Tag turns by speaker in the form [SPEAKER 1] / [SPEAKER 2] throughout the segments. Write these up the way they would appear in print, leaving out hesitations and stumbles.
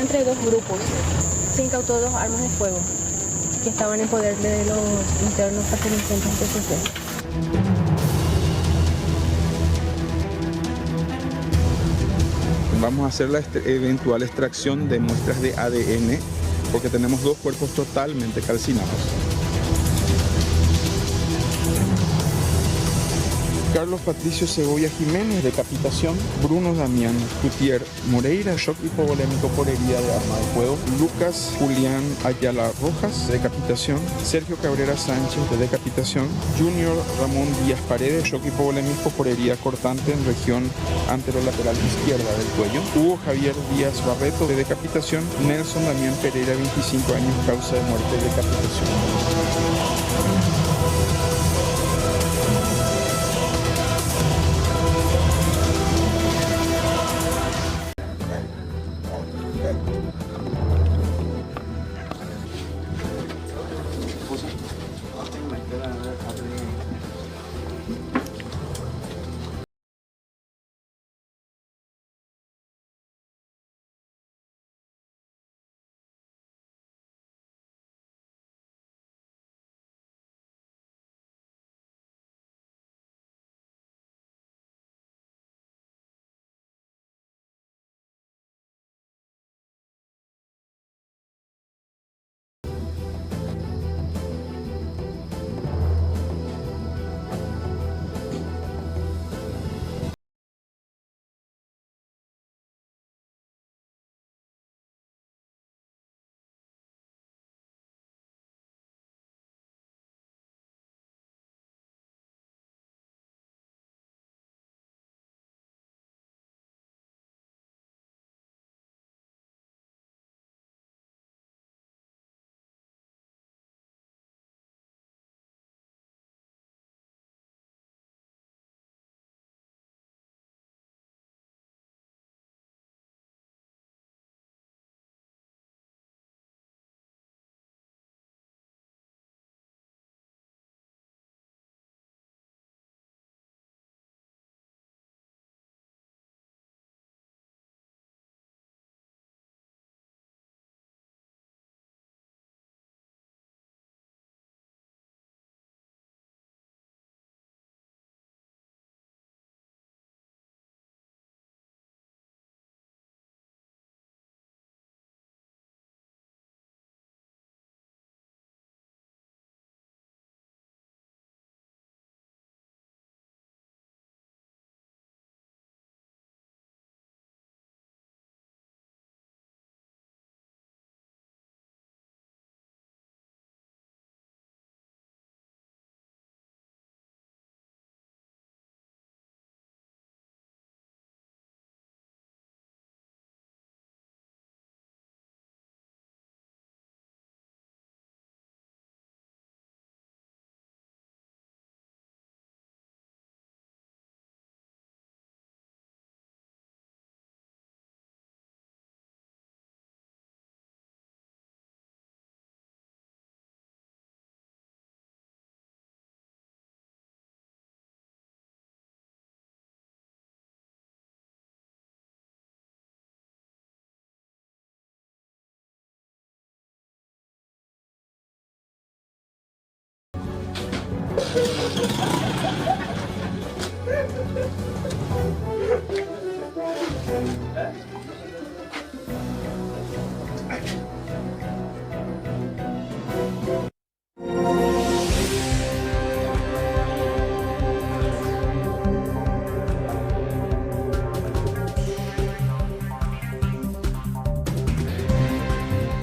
[SPEAKER 1] entre dos grupos. Se incautó 2 armas de fuego que estaban en poder de los internos pertenecientes al PCC.
[SPEAKER 2] Vamos a hacer la eventual extracción de muestras de ADN porque tenemos 2 cuerpos totalmente calcinados. Carlos Patricio Segovia Jiménez, decapitación. Bruno Damián Gutier Moreira, shock hipovolémico por herida de arma de fuego. Lucas Julián Ayala Rojas, decapitación. Sergio Cabrera Sánchez, de decapitación. Junior Ramón Díaz Paredes, shock hipovolémico por herida cortante en región anterolateral izquierda del cuello. Hugo Javier Díaz Barreto, de decapitación. Nelson Damián Pereira, 25 años, causa de muerte, decapitación.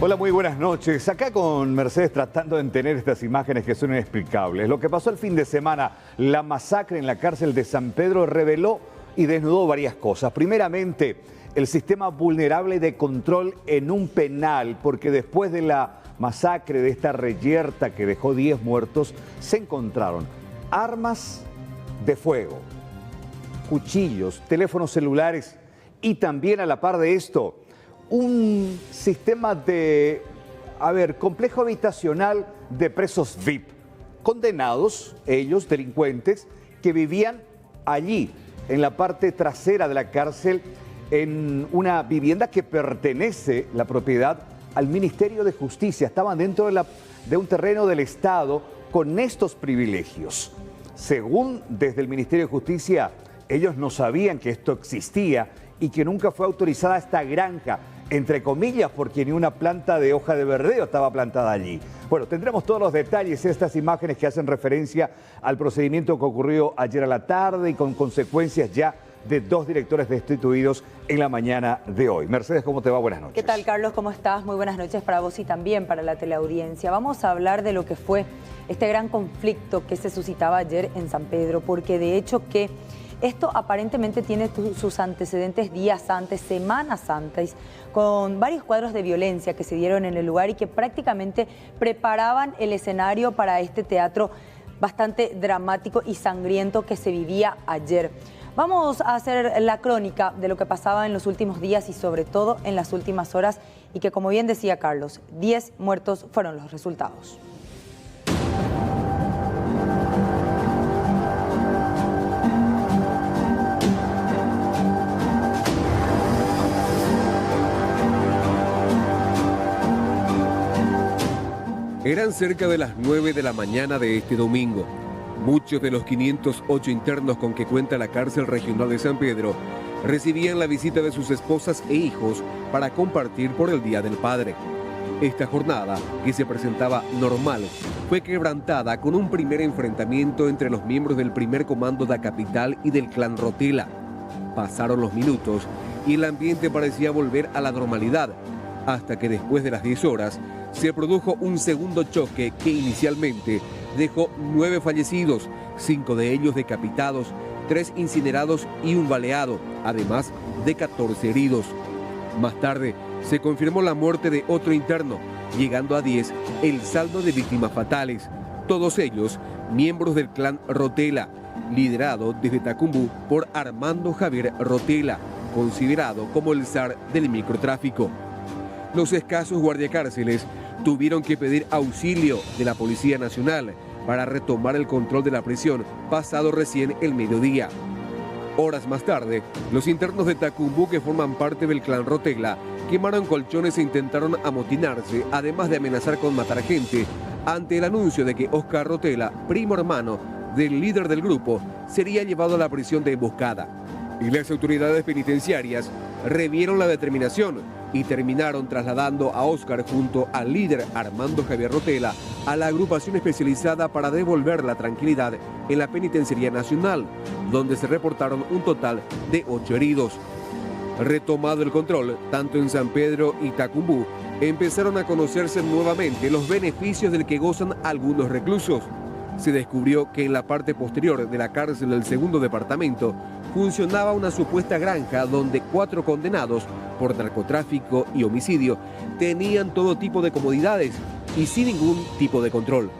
[SPEAKER 3] Hola, muy buenas noches. Acá con Mercedes tratando de entender estas imágenes que son inexplicables. Lo que pasó el fin de semana, la masacre en la cárcel de San Pedro, reveló y desnudó varias cosas. Primeramente, el sistema vulnerable de control en un penal, porque después de la masacre de esta reyerta que dejó 10 muertos, se encontraron armas de fuego, cuchillos, teléfonos celulares y también a la par de esto, un sistema de, complejo habitacional de presos VIP, condenados, ellos, delincuentes, que vivían allí, en la parte trasera de la cárcel, en una vivienda que pertenece la propiedad al Ministerio de Justicia. Estaban dentro de un terreno del Estado con estos privilegios. Según desde el Ministerio de Justicia, ellos no sabían que esto existía y que nunca fue autorizada esta granja, entre comillas, porque ni una planta de hoja de verdeo estaba plantada allí. Bueno, tendremos todos los detalles, estas imágenes que hacen referencia al procedimiento que ocurrió ayer a la tarde y con consecuencias ya de 2 directores destituidos en la mañana de hoy. Mercedes, ¿cómo te va? Buenas noches.
[SPEAKER 4] ¿Qué tal, Carlos? ¿Cómo estás? Muy buenas noches para vos y también para la teleaudiencia. Vamos a hablar de lo que fue este gran conflicto que se suscitaba ayer en San Pedro, porque de hecho que esto aparentemente tiene sus antecedentes días antes, semanas antes, con varios cuadros de violencia que se dieron en el lugar y que prácticamente preparaban el escenario para este teatro bastante dramático y sangriento que se vivía ayer. Vamos a hacer la crónica de lo que pasaba en los últimos días y sobre todo en las últimas horas y que, como bien decía Carlos, 10 muertos fueron los resultados.
[SPEAKER 5] Eran cerca de las 9 de la mañana de este domingo. Muchos de los 508 internos con que cuenta la cárcel regional de San Pedro recibían la visita de sus esposas e hijos para compartir por el Día del Padre. Esta jornada, que se presentaba normal, fue quebrantada con un primer enfrentamiento entre los miembros del primer comando de la capital y del clan Rotela. Pasaron los minutos y el ambiente parecía volver a la normalidad, hasta que después de las 10 horas se produjo un segundo choque que inicialmente dejó 9 fallecidos, 5 de ellos decapitados, 3 incinerados y un baleado, además de 14 heridos. Más tarde se confirmó la muerte de otro interno, llegando a 10 el saldo de víctimas fatales, todos ellos miembros del clan Rotela, liderado desde Tacumbú por Armando Javier Rotela, considerado como el zar del microtráfico. Los escasos guardiacárceles tuvieron que pedir auxilio de la Policía Nacional para retomar el control de la prisión pasado recién el mediodía. Horas más tarde, los internos de Tacumbú, que forman parte del clan Rotela, quemaron colchones e intentaron amotinarse, además de amenazar con matar gente, ante el anuncio de que Oscar Rotela, primo hermano del líder del grupo, sería llevado a la prisión de emboscada. Y las autoridades penitenciarias revieron la determinación y terminaron trasladando a Oscar junto al líder Armando Javier Rotela a la agrupación especializada para devolver la tranquilidad en la Penitenciaría Nacional, donde se reportaron un total de 8 heridos. Retomado el control, tanto en San Pedro y Tacumbú, empezaron a conocerse nuevamente los beneficios del que gozan algunos reclusos. Se descubrió que en la parte posterior de la cárcel del segundo departamento funcionaba una supuesta granja donde 4 condenados por narcotráfico y homicidio tenían todo tipo de comodidades y sin ningún tipo de control.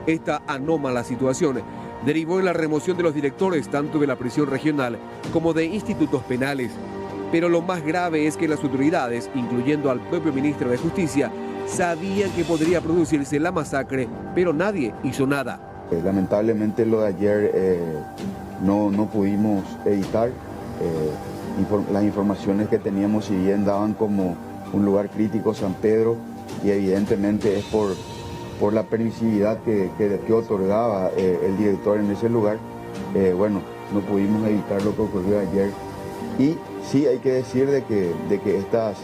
[SPEAKER 5] Esta anómala situación derivó en la remoción de los directores tanto de la prisión regional como de institutos penales. Pero lo más grave es que las autoridades, incluyendo al propio ministro de Justicia, sabían que podría producirse la masacre, pero nadie hizo nada.
[SPEAKER 6] Lamentablemente lo de ayer no pudimos evitar. Las informaciones que teníamos, si bien daban como un lugar crítico San Pedro, y evidentemente es por la permisividad que otorgaba el director en ese lugar, bueno, no pudimos evitar lo que ocurrió ayer. Y sí hay que decir de que estas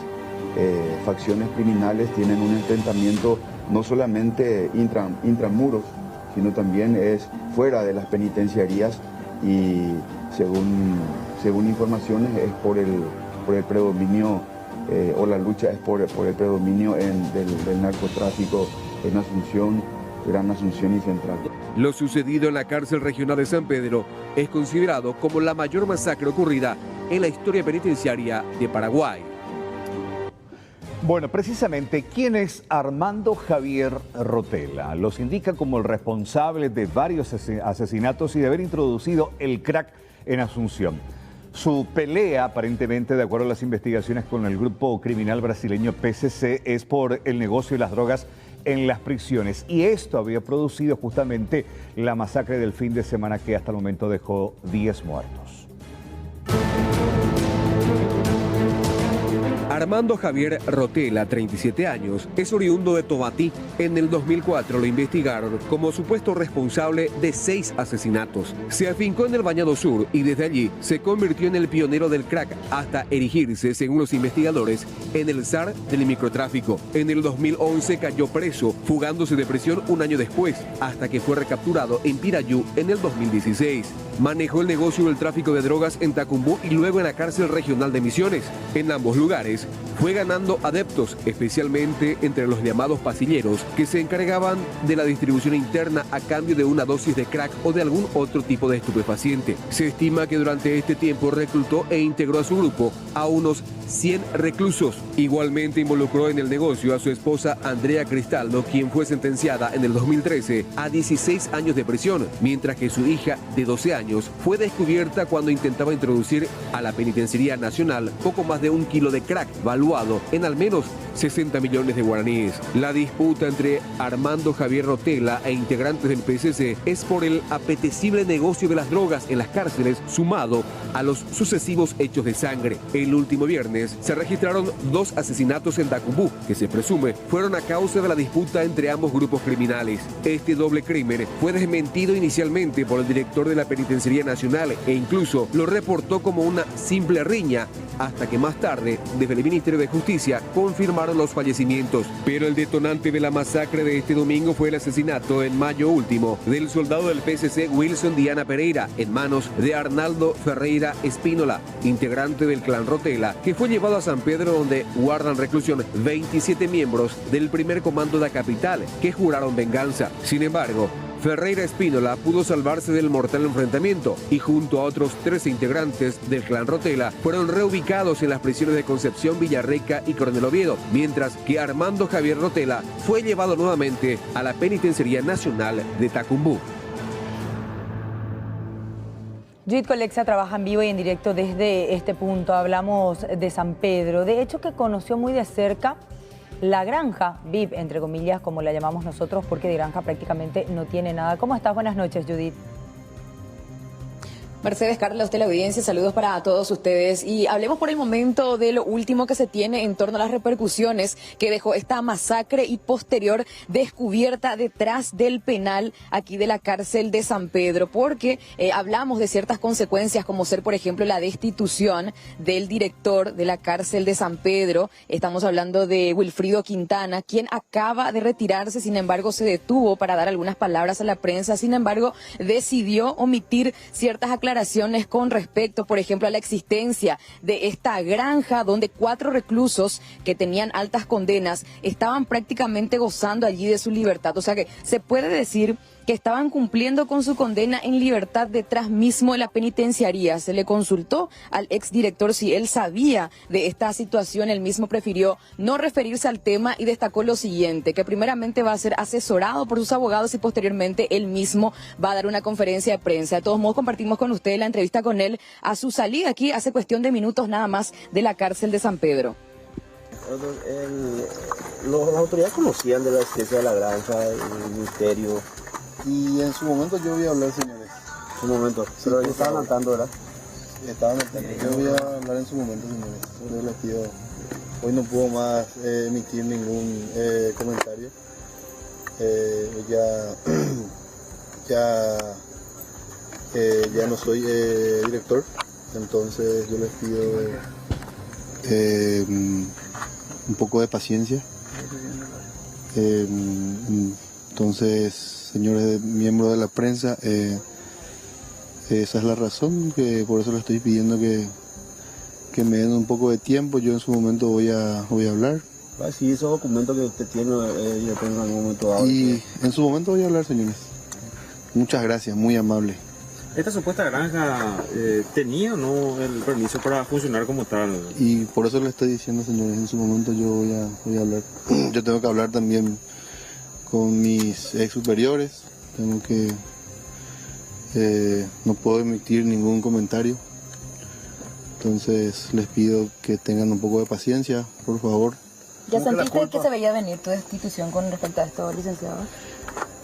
[SPEAKER 6] facciones criminales tienen un enfrentamiento no solamente intramuros, sino también es fuera de las penitenciarías y según informaciones es por el predominio o la lucha es por el predominio del narcotráfico en Asunción, Gran Asunción y Central.
[SPEAKER 5] Lo sucedido en la cárcel regional de San Pedro es considerado como la mayor masacre ocurrida en la historia penitenciaria de Paraguay.
[SPEAKER 3] Bueno, precisamente, ¿quién es Armando Javier Rotela? Los indica como el responsable de varios asesinatos y de haber introducido el crack en Asunción. Su pelea, aparentemente, de acuerdo a las investigaciones con el grupo criminal brasileño PCC, es por el negocio de las drogas en las prisiones. Y esto había producido justamente la masacre del fin de semana que hasta el momento dejó 10 muertos.
[SPEAKER 5] Armando Javier Rotela, 37 años, es oriundo de Tobatí. En el 2004 lo investigaron como supuesto responsable de 6 asesinatos. Se afincó en el Bañado Sur y desde allí se convirtió en el pionero del crack hasta erigirse, según los investigadores, en el zar del microtráfico. En el 2011 cayó preso, fugándose de prisión un año después, hasta que fue recapturado en Pirayú en el 2016. Manejó el negocio del tráfico de drogas en Tacumbú y luego en la cárcel regional de Misiones. En ambos lugares fue ganando adeptos, especialmente entre los llamados pasilleros, que se encargaban de la distribución interna a cambio de una dosis de crack o de algún otro tipo de estupefaciente. Se estima que durante este tiempo reclutó e integró a su grupo a unos 100 reclusos. Igualmente involucró en el negocio a su esposa Andrea Cristaldo, quien fue sentenciada en el 2013 a 16 años de prisión, mientras que su hija de 12 años fue descubierta cuando intentaba introducir a la Penitenciaría Nacional poco más de 1 kilo de crack, valuado en al menos 60 millones de guaraníes. La disputa entre Armando Javier Rotela e integrantes del PSC es por el apetecible negocio de las drogas en las cárceles, sumado a los sucesivos hechos de sangre. El último viernes se registraron 2 asesinatos en Tacumbú, que se presume fueron a causa de la disputa entre ambos grupos criminales. Este doble crimen fue desmentido inicialmente por el director de la Penitenciaría Nacional e incluso lo reportó como una simple riña, hasta que más tarde, desde el Ministerio de Justicia, confirmaron los fallecimientos. Pero el detonante de la masacre de este domingo fue el asesinato en mayo último del soldado del PSC Wilson Diana Pereira en manos de Arnaldo Ferreira Espínola, integrante del clan Rotela, que fue llevado a San Pedro, donde guardan reclusión 27 miembros del primer comando de la capital, que juraron venganza. Sin embargo, Ferreira Espínola pudo salvarse del mortal enfrentamiento y junto a otros 13 integrantes del clan Rotela fueron reubicados en las prisiones de Concepción, Villarrica y Coronel Oviedo, mientras que Armando Javier Rotela fue llevado nuevamente a la Penitenciaría Nacional de Tacumbú.
[SPEAKER 4] Judith Colexia trabaja en vivo y en directo desde este punto. Hablamos de San Pedro, de hecho que conoció muy de cerca la granja VIP, entre comillas, como la llamamos nosotros, porque de granja prácticamente no tiene nada. ¿Cómo estás? Buenas noches, Judith.
[SPEAKER 7] Mercedes, Carlos, de la audiencia, saludos para todos ustedes y hablemos por el momento de lo último que se tiene en torno a las repercusiones que dejó esta masacre y posterior descubierta detrás del penal aquí de la cárcel de San Pedro, porque hablamos de ciertas consecuencias como ser, por ejemplo, la destitución del director de la cárcel de San Pedro. Estamos hablando de Wilfrido Quintana, quien acaba de retirarse, sin embargo se detuvo para dar algunas palabras a la prensa, sin embargo decidió omitir ciertas aclaraciones con respecto, por ejemplo, a la existencia de esta granja donde 4 reclusos que tenían altas condenas estaban prácticamente gozando allí de su libertad. O sea que se puede decir que estaban cumpliendo con su condena en libertad detrás mismo de la penitenciaría. Se le consultó al exdirector si él sabía de esta situación. Él mismo prefirió no referirse al tema y destacó lo siguiente, que primeramente va a ser asesorado por sus abogados y posteriormente él mismo va a dar una conferencia de prensa. De todos modos, compartimos con ustedes la entrevista con él a su salida aquí hace cuestión de minutos nada más de la cárcel de San Pedro.
[SPEAKER 8] Las autoridades conocían de la existencia de la granja, el ministerio.
[SPEAKER 9] Y en su momento yo voy a hablar, señores.
[SPEAKER 8] En su momento. Pero ellos estaban anotando, ¿verdad?
[SPEAKER 9] Estaba anotando. Yo voy a hablar en su momento, señores. Yo les pido. Hoy no puedo más emitir ningún comentario. Ya no soy director. Entonces yo les pido un poco de paciencia. Entonces, señores miembros de la prensa, esa es la razón, que por eso le estoy pidiendo que me den un poco de tiempo. Yo en su momento voy a hablar.
[SPEAKER 8] Sí, esos documentos que usted tiene, yo tengo en algún momento dado.
[SPEAKER 9] Y en su momento voy a hablar, señores. Muchas gracias, muy amable.
[SPEAKER 10] ¿Esta supuesta granja tenía o no el permiso para funcionar como tal?
[SPEAKER 9] Y por eso le estoy diciendo, señores, en su momento yo voy a hablar. Yo tengo que hablar también con mis ex superiores. Tengo que... no puedo emitir ningún comentario. Entonces les pido que tengan un poco de paciencia, por favor.
[SPEAKER 7] ¿Ya sentiste que se veía venir tu destitución con respecto a esto, licenciado?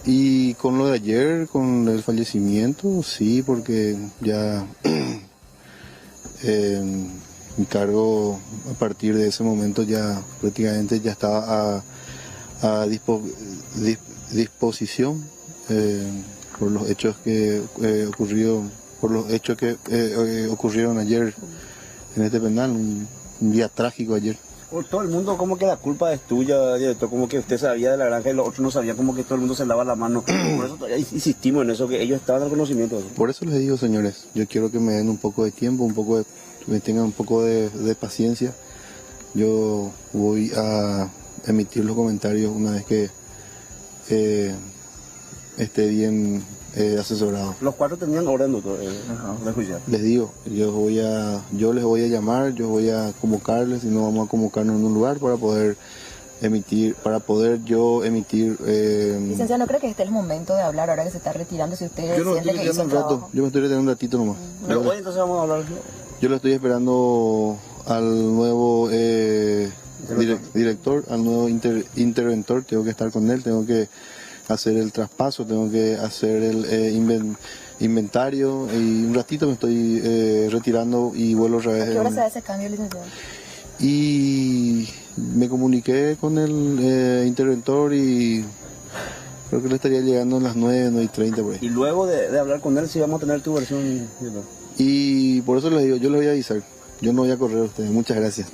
[SPEAKER 9] Y con lo de ayer, con el fallecimiento, sí, porque ya Mi cargo a partir de ese momento ya prácticamente ya estaba a disposición por los hechos que ocurrieron ayer en este penal, un día trágico ayer.
[SPEAKER 8] Por todo el mundo como que la culpa es tuya, director, como que usted sabía de la granja y los otros no sabían, como que todo el mundo se lava la mano. Por eso todavía insistimos en eso, que ellos estaban al conocimiento de eso.
[SPEAKER 9] Por eso les digo, señores, yo quiero que me den un poco de tiempo, que me tengan un poco de paciencia. Yo voy a emitir los comentarios una vez que esté bien asesorado.
[SPEAKER 8] Los 4 tenían orden, doctor, de juiciar.
[SPEAKER 9] Les digo, yo les voy a llamar, yo voy a convocarles, y no vamos a convocarnos en un lugar para poder emitir.
[SPEAKER 7] Licenciado, ¿no cree que este es el momento de hablar ahora que se está retirando? Si usted siente que hizo el trabajo.
[SPEAKER 9] Yo me estoy retirando un ratito nomás.
[SPEAKER 8] Pero hoy entonces vamos a hablar.
[SPEAKER 9] Yo lo estoy esperando al nuevo director, al nuevo interventor. Tengo que estar con él, tengo que hacer el traspaso, tengo que hacer el inventario, y un ratito me estoy retirando y vuelvo otra vez.
[SPEAKER 7] ¿A qué hora se da ese cambio, licenciado?
[SPEAKER 9] Y me comuniqué con el interventor y creo que le estaría llegando a las 9:30 por ahí.
[SPEAKER 8] Y luego de hablar con él, sí vamos a tener tu versión.
[SPEAKER 9] Y por eso les digo, yo les voy a avisar, yo no voy a correr a ustedes. Muchas gracias.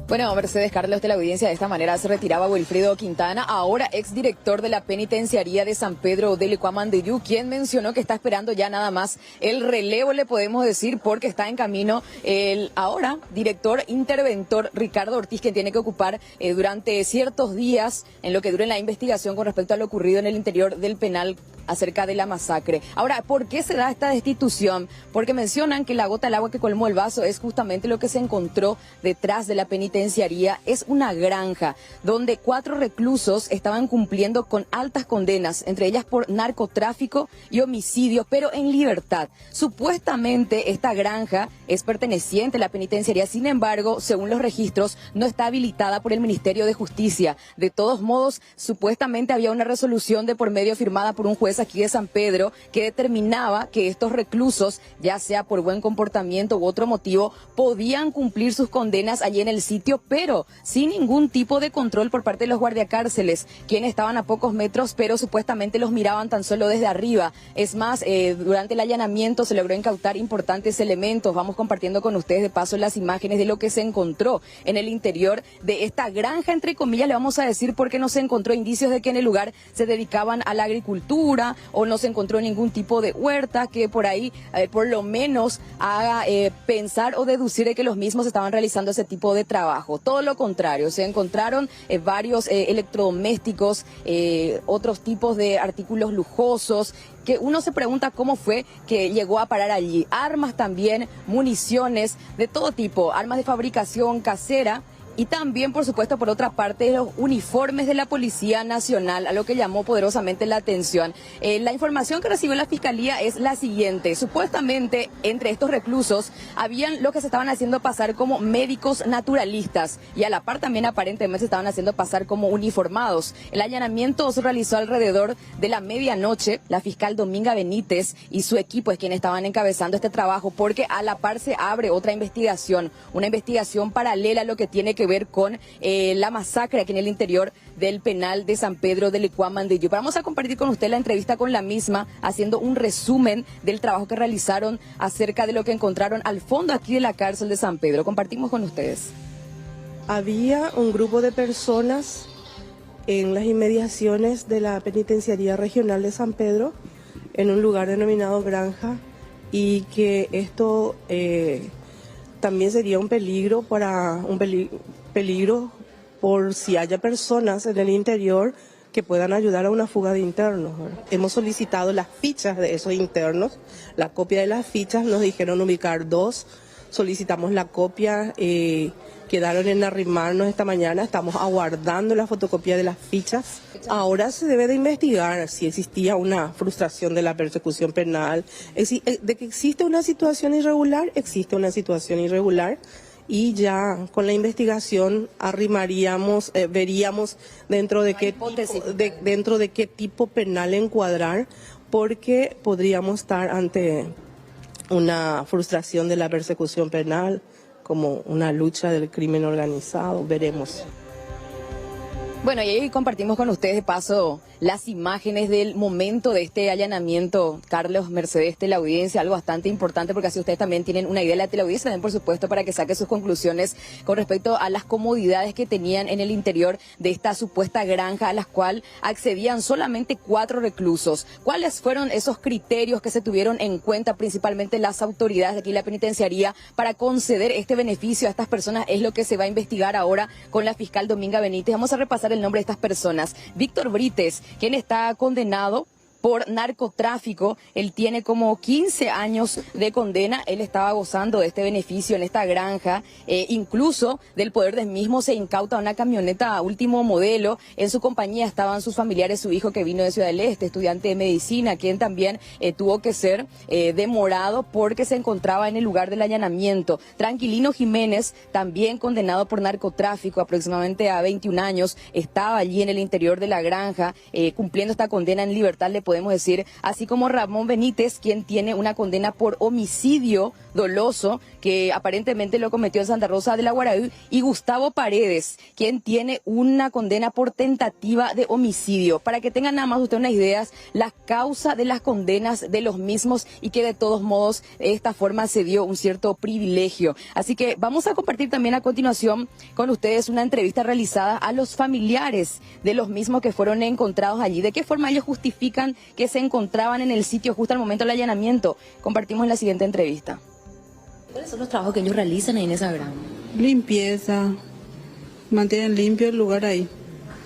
[SPEAKER 7] Bueno, Mercedes Carlos, de la audiencia, de esta manera se retiraba Wilfrido Quintana, ahora exdirector de la penitenciaría de San Pedro de Licuamandeyú, quien mencionó que está esperando ya nada más el relevo, le podemos decir, porque está en camino el ahora director interventor Ricardo Ortiz, quien tiene que ocupar durante ciertos días en lo que dure la investigación con respecto a lo ocurrido en el interior del penal acerca de la masacre. Ahora, ¿por qué se da esta destitución? Porque mencionan que la gota del agua que colmó el vaso es justamente lo que se encontró detrás de la penitenciaría. Es una granja donde 4 reclusos estaban cumpliendo con altas condenas, entre ellas por narcotráfico y homicidio, pero en libertad. Supuestamente esta granja es perteneciente a la penitenciaría, sin embargo, según los registros, no está habilitada por el Ministerio de Justicia. De todos modos, supuestamente había una resolución de por medio firmada por un juez aquí de San Pedro que determinaba que estos reclusos, ya sea por buen comportamiento u otro motivo, podían cumplir sus condenas allí en el sitio, pero sin ningún tipo de control por parte de los guardiacárceles, quienes estaban a pocos metros, pero supuestamente los miraban tan solo desde arriba. Es más, durante el allanamiento se logró incautar importantes elementos. Vamos compartiendo con ustedes de paso las imágenes de lo que se encontró en el interior de esta granja, entre comillas, le vamos a decir, porque no se encontró indicios de que en el lugar se dedicaban a la agricultura o no se encontró ningún tipo de huerta que por ahí por lo menos haga pensar o deducir de que los mismos estaban realizando ese tipo de trabajo. Todo lo contrario, se encontraron varios electrodomésticos, otros tipos de artículos lujosos, que uno se pregunta cómo fue que llegó a parar allí. Armas también, municiones de todo tipo, armas de fabricación casera. Y también, por supuesto, por otra parte, los uniformes de la Policía Nacional, a lo que llamó poderosamente la atención. La información que recibió la Fiscalía es la siguiente. Supuestamente, entre estos reclusos, habían los que se estaban haciendo pasar como médicos naturalistas y a la par también aparentemente se estaban haciendo pasar como uniformados. El allanamiento se realizó alrededor de la medianoche. La fiscal Dominga Benítez y su equipo es quienes estaban encabezando este trabajo, porque a la par se abre otra investigación, una investigación paralela a lo que tiene que ver con la masacre aquí en el interior del penal de San Pedro de Licuamandeyú. Vamos a compartir con usted la entrevista con la misma, haciendo un resumen del trabajo que realizaron acerca de lo que encontraron al fondo aquí de la cárcel de San Pedro. Compartimos con ustedes.
[SPEAKER 1] Había un grupo de personas en las inmediaciones de la Penitenciaría Regional de San Pedro, en un lugar denominado Granja, y que esto también sería un peligro peligro por si haya personas en el interior que puedan ayudar a una fuga de internos, ¿verdad? Hemos solicitado las fichas de esos internos, la copia de las fichas, nos dijeron ubicar 2, solicitamos la copia, quedaron en arrimarnos esta mañana, estamos aguardando la fotocopia de las fichas. Ahora se debe de investigar si existía una frustración de la persecución penal, de que existe una situación irregular, existe una situación irregular, y ya con la investigación arrimaríamos, veríamos dentro de qué tipo penal encuadrar, porque podríamos estar ante una frustración de la persecución penal, como una lucha del crimen organizado, veremos.
[SPEAKER 7] Bueno, y hoy compartimos con ustedes de paso las imágenes del momento de este allanamiento. Carlos, Mercedes, teleaudiencia, algo bastante importante porque así ustedes también tienen una idea de la teleaudiencia, también por supuesto para que saque sus conclusiones con respecto a las comodidades que tenían en el interior de esta supuesta granja a las cuales accedían solamente 4 reclusos. ¿Cuáles fueron esos criterios que se tuvieron en cuenta, principalmente las autoridades de aquí la penitenciaría, para conceder este beneficio a estas personas? Es lo que se va a investigar ahora con la fiscal Dominga Benítez. Vamos a repasar el nombre de estas personas. Víctor Brites, quien está condenado por narcotráfico. Él tiene como 15 años de condena. Él estaba gozando de este beneficio en esta granja. Incluso del poder del mismo se incauta una camioneta último modelo. En su compañía estaban sus familiares, su hijo que vino de Ciudad del Este, estudiante de medicina, quien también tuvo que ser demorado porque se encontraba en el lugar del allanamiento. Tranquilino Jiménez, también condenado por narcotráfico, aproximadamente a 21 años, estaba allí en el interior de la granja cumpliendo esta condena en libertad, le podemos decir, así como Ramón Benítez, quien tiene una condena por homicidio doloso, que aparentemente lo cometió en Santa Rosa de la Guaraí, y Gustavo Paredes, quien tiene una condena por tentativa de homicidio. Para que tengan nada más ustedes unas ideas, la causa de las condenas de los mismos y que de todos modos de esta forma se dio un cierto privilegio. Así que vamos a compartir también a continuación con ustedes una entrevista realizada a los familiares de los mismos que fueron encontrados allí. ¿De qué forma ellos justifican que se encontraban en el sitio justo al momento del allanamiento? Compartimos en la siguiente entrevista.
[SPEAKER 11] ¿Cuáles son los trabajos que ellos realizan ahí en esa granja?
[SPEAKER 12] Limpieza, mantienen limpio el lugar ahí.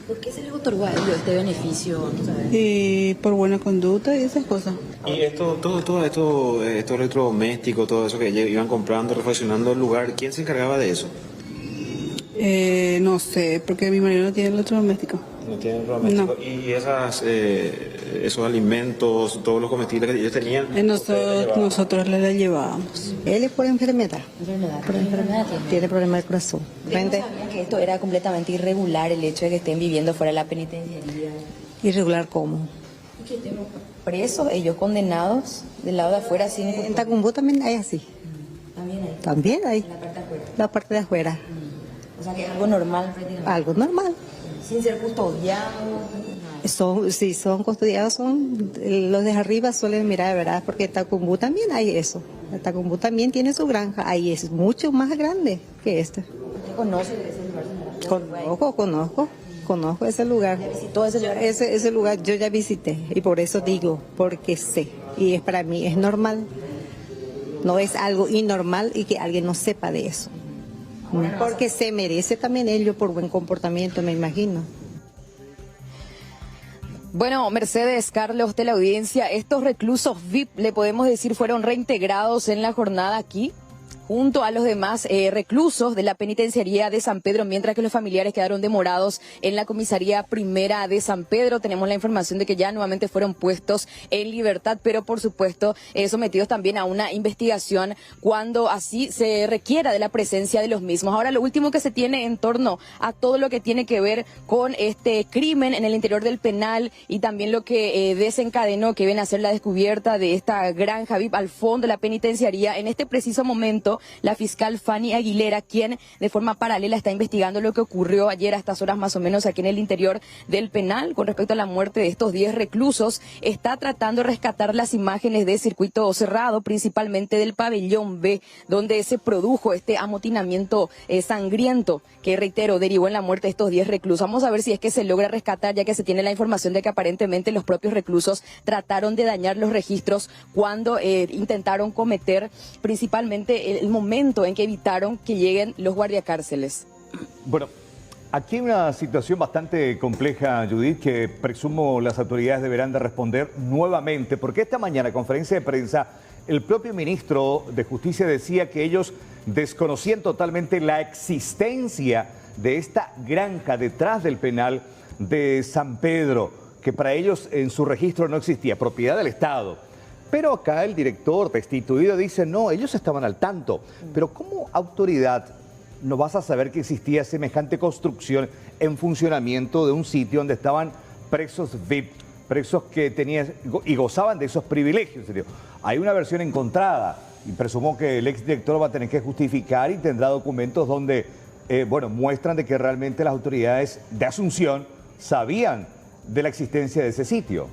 [SPEAKER 11] ¿Por qué se les otorgó a ellos este beneficio? ¿No
[SPEAKER 12] Por buena conducta y esas cosas.
[SPEAKER 10] Y todo esto electrodoméstico, todo eso que iban comprando, refaccionando el lugar, ¿quién se encargaba de eso?
[SPEAKER 12] No sé, porque mi marido no tiene electrodoméstico.
[SPEAKER 10] No tiene electrodoméstico. No. Y esos alimentos, todos los comestibles que ellos tenían.
[SPEAKER 12] Nosotros le llevábamos.
[SPEAKER 13] Él es por enfermedad.
[SPEAKER 11] ¿Por enfermedad
[SPEAKER 13] tiene problemas de corazón.
[SPEAKER 11] ¿Sabían que esto era completamente irregular, el hecho de que estén viviendo fuera de la penitenciaría?
[SPEAKER 13] ¿Irregular cómo?
[SPEAKER 11] ¿Y que estén presos, ellos condenados, del lado de afuera? Sin
[SPEAKER 13] en Tacumbú también hay así.
[SPEAKER 11] ¿También hay?
[SPEAKER 13] También hay.
[SPEAKER 11] ¿La parte de afuera?
[SPEAKER 13] La parte de afuera.
[SPEAKER 11] O sea que es algo normal prácticamente.
[SPEAKER 13] Algo normal.
[SPEAKER 11] Sin ser custodiados.
[SPEAKER 13] Si son custodiados, los de arriba suelen mirar, ¿verdad? Porque en Tacumbú también hay eso. Tacumbú también tiene su granja, ahí es mucho más grande que este.
[SPEAKER 11] ¿Usted conoce ese lugar?
[SPEAKER 13] Conozco ese lugar.
[SPEAKER 11] ¿Ya visitó ese lugar?
[SPEAKER 13] Ese lugar yo ya visité y por eso digo, porque sé. Y es para mí es normal. No es algo inormal y que alguien no sepa de eso. Porque se merece también ello por buen comportamiento, me imagino.
[SPEAKER 7] Bueno, Mercedes, Carlos, de la audiencia, estos reclusos VIP, le podemos decir, fueron reintegrados en la jornada aquí, junto a los demás reclusos de la penitenciaría de San Pedro, mientras que los familiares quedaron demorados en la comisaría primera de San Pedro. Tenemos la información de que ya nuevamente fueron puestos en libertad, pero por supuesto sometidos también a una investigación cuando así se requiera de la presencia de los mismos. Ahora, lo último que se tiene en torno a todo lo que tiene que ver con este crimen en el interior del penal y también lo que desencadenó que viene a ser la descubierta de esta granja VIP al fondo de la penitenciaría. En este preciso momento, la fiscal Fanny Aguilera, quien de forma paralela está investigando lo que ocurrió ayer a estas horas más o menos aquí en el interior del penal con respecto a la muerte de estos 10 reclusos, está tratando de rescatar las imágenes de circuito cerrado, principalmente del pabellón B, donde se produjo este amotinamiento sangriento que, reitero, derivó en la muerte de estos 10 reclusos. Vamos a ver si es que se logra rescatar, ya que se tiene la información de que aparentemente los propios reclusos trataron de dañar los registros cuando intentaron cometer principalmente el momento en que evitaron que lleguen los guardiacárceles.
[SPEAKER 3] Bueno, aquí hay una situación bastante compleja, Judith, que presumo las autoridades deberán de responder nuevamente, porque esta mañana, en conferencia de prensa, el propio ministro de Justicia decía que ellos desconocían totalmente la existencia de esta granja detrás del penal de San Pedro, que para ellos en su registro no existía, propiedad del Estado. Pero acá el director destituido dice, no, ellos estaban al tanto. Pero ¿cómo autoridad no vas a saber que existía semejante construcción en funcionamiento de un sitio donde estaban presos VIP presos que tenían y gozaban de esos privilegios. Hay una versión encontrada y presumo que el exdirector va a tener que justificar y tendrá documentos donde muestran de que realmente las autoridades de Asunción sabían de la existencia de ese sitio.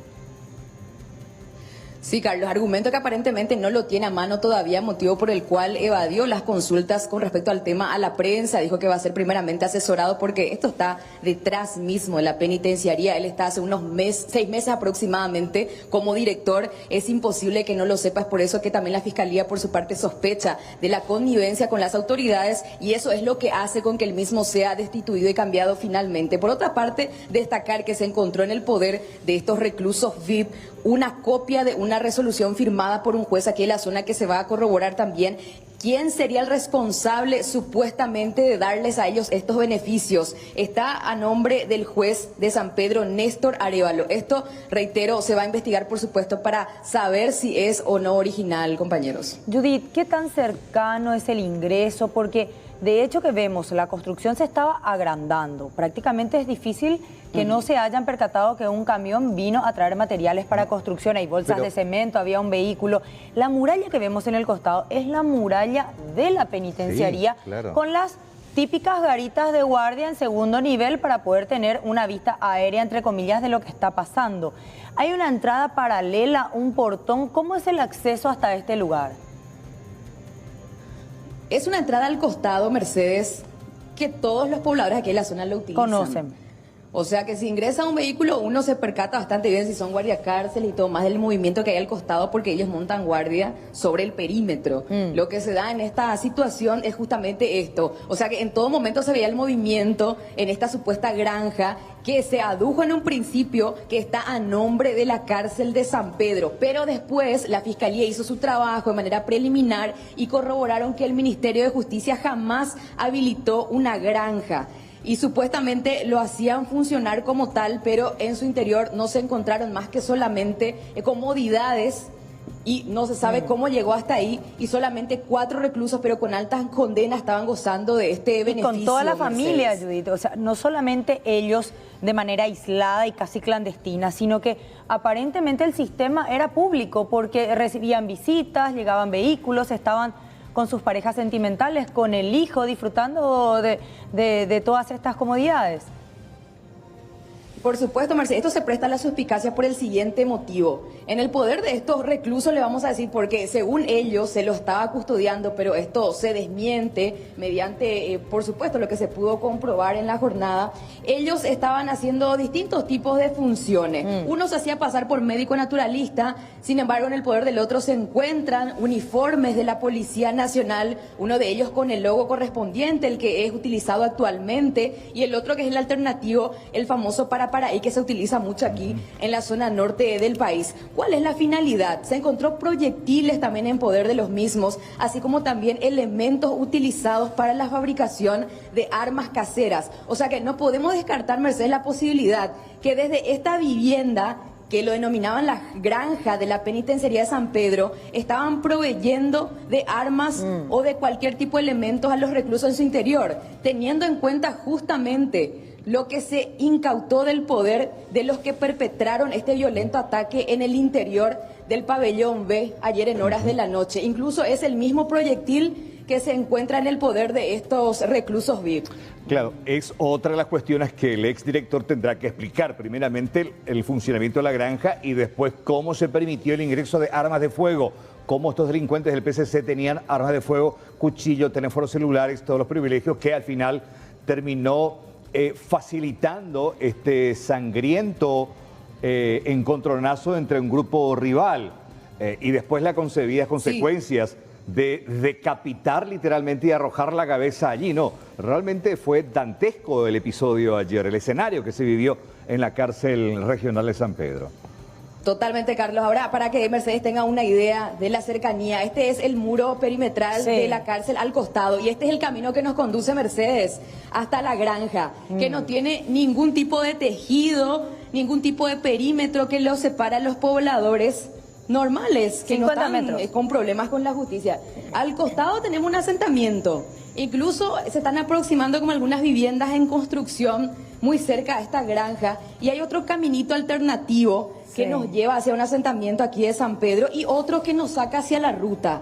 [SPEAKER 7] Sí, Carlos, argumento que aparentemente no lo tiene a mano todavía, motivo por el cual evadió las consultas con respecto al tema a la prensa. Dijo que va a ser primeramente asesorado porque esto está detrás mismo de la penitenciaría. Él está hace unos 6 meses aproximadamente como director. Es imposible que no lo sepa, es por eso que también la Fiscalía por su parte sospecha de la connivencia con las autoridades y eso es lo que hace con que el mismo sea destituido y cambiado finalmente. Por otra parte, destacar que se encontró en el poder de estos reclusos VIP una copia de una resolución firmada por un juez aquí en la zona que se va a corroborar también quién sería el responsable supuestamente de darles a ellos estos beneficios. Está a nombre del juez de San Pedro, Néstor Arévalo. Esto, reitero, se va a investigar, por supuesto, para saber si es o no original, compañeros.
[SPEAKER 4] Judith, ¿qué tan cercano es el ingreso? Porque de hecho que vemos, la construcción se estaba agrandando. Prácticamente es difícil que no se hayan percatado que un camión vino a traer materiales para construcción. Hay bolsas de cemento, había un vehículo. La muralla que vemos en el costado es la muralla de la penitenciaría, sí, claro, con las típicas garitas de guardia en segundo nivel para poder tener una vista aérea, entre comillas, de lo que está pasando. Hay una entrada paralela, un portón. ¿Cómo es el acceso hasta este lugar?
[SPEAKER 7] Es una entrada al costado, Mercedes, que todos los pobladores aquí en la zona lo utilizan.
[SPEAKER 4] Conocen.
[SPEAKER 7] O sea que si ingresa un vehículo, uno se percata bastante bien si son guardiacárcel y todo, más del movimiento que hay al costado porque ellos montan guardia sobre el perímetro. Lo que se da en esta situación es justamente esto. O sea que en todo momento se veía el movimiento en esta supuesta granja que se adujo en un principio que está a nombre de la cárcel de San Pedro, pero después la Fiscalía hizo su trabajo de manera preliminar y corroboraron que el Ministerio de Justicia jamás habilitó una granja. Y supuestamente lo hacían funcionar como tal, pero en su interior no se encontraron más que solamente comodidades y no se sabe cómo llegó hasta ahí y solamente 4 reclusos, pero con altas condenas, estaban gozando de este beneficio.
[SPEAKER 4] Y con toda la familia, Judith, o sea, no solamente ellos de manera aislada y casi clandestina, sino que aparentemente el sistema era público porque recibían visitas, llegaban vehículos, estaban con sus parejas sentimentales, con el hijo, disfrutando de todas estas comodidades.
[SPEAKER 7] Por supuesto, Mercedes, esto se presta a la suspicacia por el siguiente motivo. En el poder de estos reclusos, le vamos a decir, porque según ellos se lo estaba custodiando, pero esto se desmiente mediante, por supuesto, lo que se pudo comprobar en la jornada. Ellos estaban haciendo distintos tipos de funciones. Uno se hacía pasar por médico naturalista, sin embargo, en el poder del otro se encuentran uniformes de la Policía Nacional, uno de ellos con el logo correspondiente, el que es utilizado actualmente, y el otro que es el alternativo, el famoso Paraí, que se utiliza mucho aquí en la zona norte del país. ¿Cuál es la finalidad? Se encontró proyectiles también en poder de los mismos, así como también elementos utilizados para la fabricación de armas caseras. O sea que no podemos descartar, Mercedes, la posibilidad que desde esta vivienda, que lo denominaban la granja de la penitenciaría de San Pedro, estaban proveyendo de armas o de cualquier tipo de elementos a los reclusos en su interior, teniendo en cuenta justamente lo que se incautó del poder de los que perpetraron este violento ataque en el interior del pabellón B ayer en horas de la noche. Incluso es el mismo proyectil que se encuentra en el poder de estos reclusos VIP.
[SPEAKER 3] Claro, es otra de las cuestiones que el exdirector tendrá que explicar. Primeramente, el funcionamiento de la granja y después cómo se permitió el ingreso de armas de fuego, cómo estos delincuentes del PCC tenían armas de fuego, cuchillos, teléfonos celulares, todos los privilegios que al final terminó facilitando este sangriento encontronazo entre un grupo rival y después las concebidas consecuencias de decapitar literalmente y arrojar la cabeza allí. No, realmente fue dantesco el episodio ayer, el escenario que se vivió en la cárcel regional de San Pedro.
[SPEAKER 7] Totalmente, Carlos. Ahora, para que Mercedes tenga una idea de la cercanía, este es el muro perimetral de la cárcel al costado y este es el camino que nos conduce, Mercedes, hasta la granja, que no tiene ningún tipo de tejido, ningún tipo de perímetro que los separa a los pobladores normales, que no están con problemas con la justicia. Al costado tenemos un asentamiento Incluso se están aproximando como algunas viviendas en construcción muy cerca de esta granja y hay otro caminito alternativo que nos lleva hacia un asentamiento aquí de San Pedro y otro que nos saca hacia la ruta.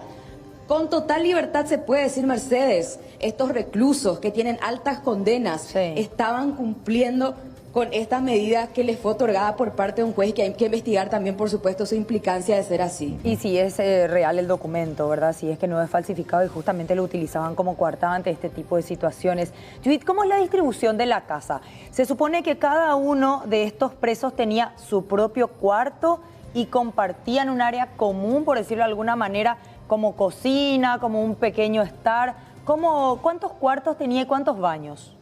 [SPEAKER 7] Con total libertad se puede decir, Mercedes, estos reclusos que tienen altas condenas estaban cumpliendo con esta medida que les fue otorgada por parte de un juez y que hay que investigar también, por supuesto, su implicancia de ser así.
[SPEAKER 4] Y si es real el documento, ¿verdad? Si es que no es falsificado y justamente lo utilizaban como coartada ante este tipo de situaciones. Judith, ¿cómo es la distribución de la casa? Se supone que cada uno de estos presos tenía su propio cuarto y compartían un área común, por decirlo de alguna manera, como cocina, como un pequeño estar. ¿Cuántos cuartos tenía y cuántos baños?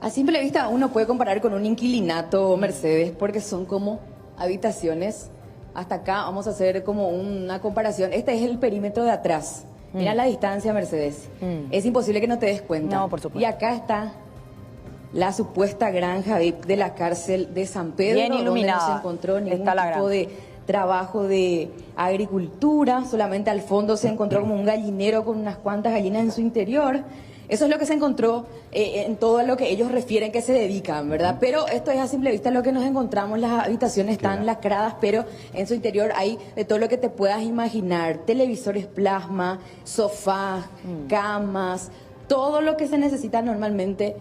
[SPEAKER 7] A simple vista uno puede comparar con un inquilinato, Mercedes, porque son como habitaciones. Hasta acá vamos a hacer como una comparación. Este es el perímetro de atrás. Mira la distancia, Mercedes. Es imposible que no te des cuenta.
[SPEAKER 4] No, por supuesto.
[SPEAKER 7] Y acá está la supuesta granja de la cárcel de San Pedro,
[SPEAKER 4] bien iluminada,
[SPEAKER 7] donde no se encontró ningún tipo de trabajo de agricultura. Solamente al fondo se encontró como un gallinero con unas cuantas gallinas en su interior. Eso es lo que se encontró en todo lo que ellos refieren que se dedican, ¿verdad? Pero esto es a simple vista lo que nos encontramos. Las habitaciones están lacradas, pero en su interior hay de todo lo que te puedas imaginar. Televisores plasma, sofás, camas, todo lo que se necesita normalmente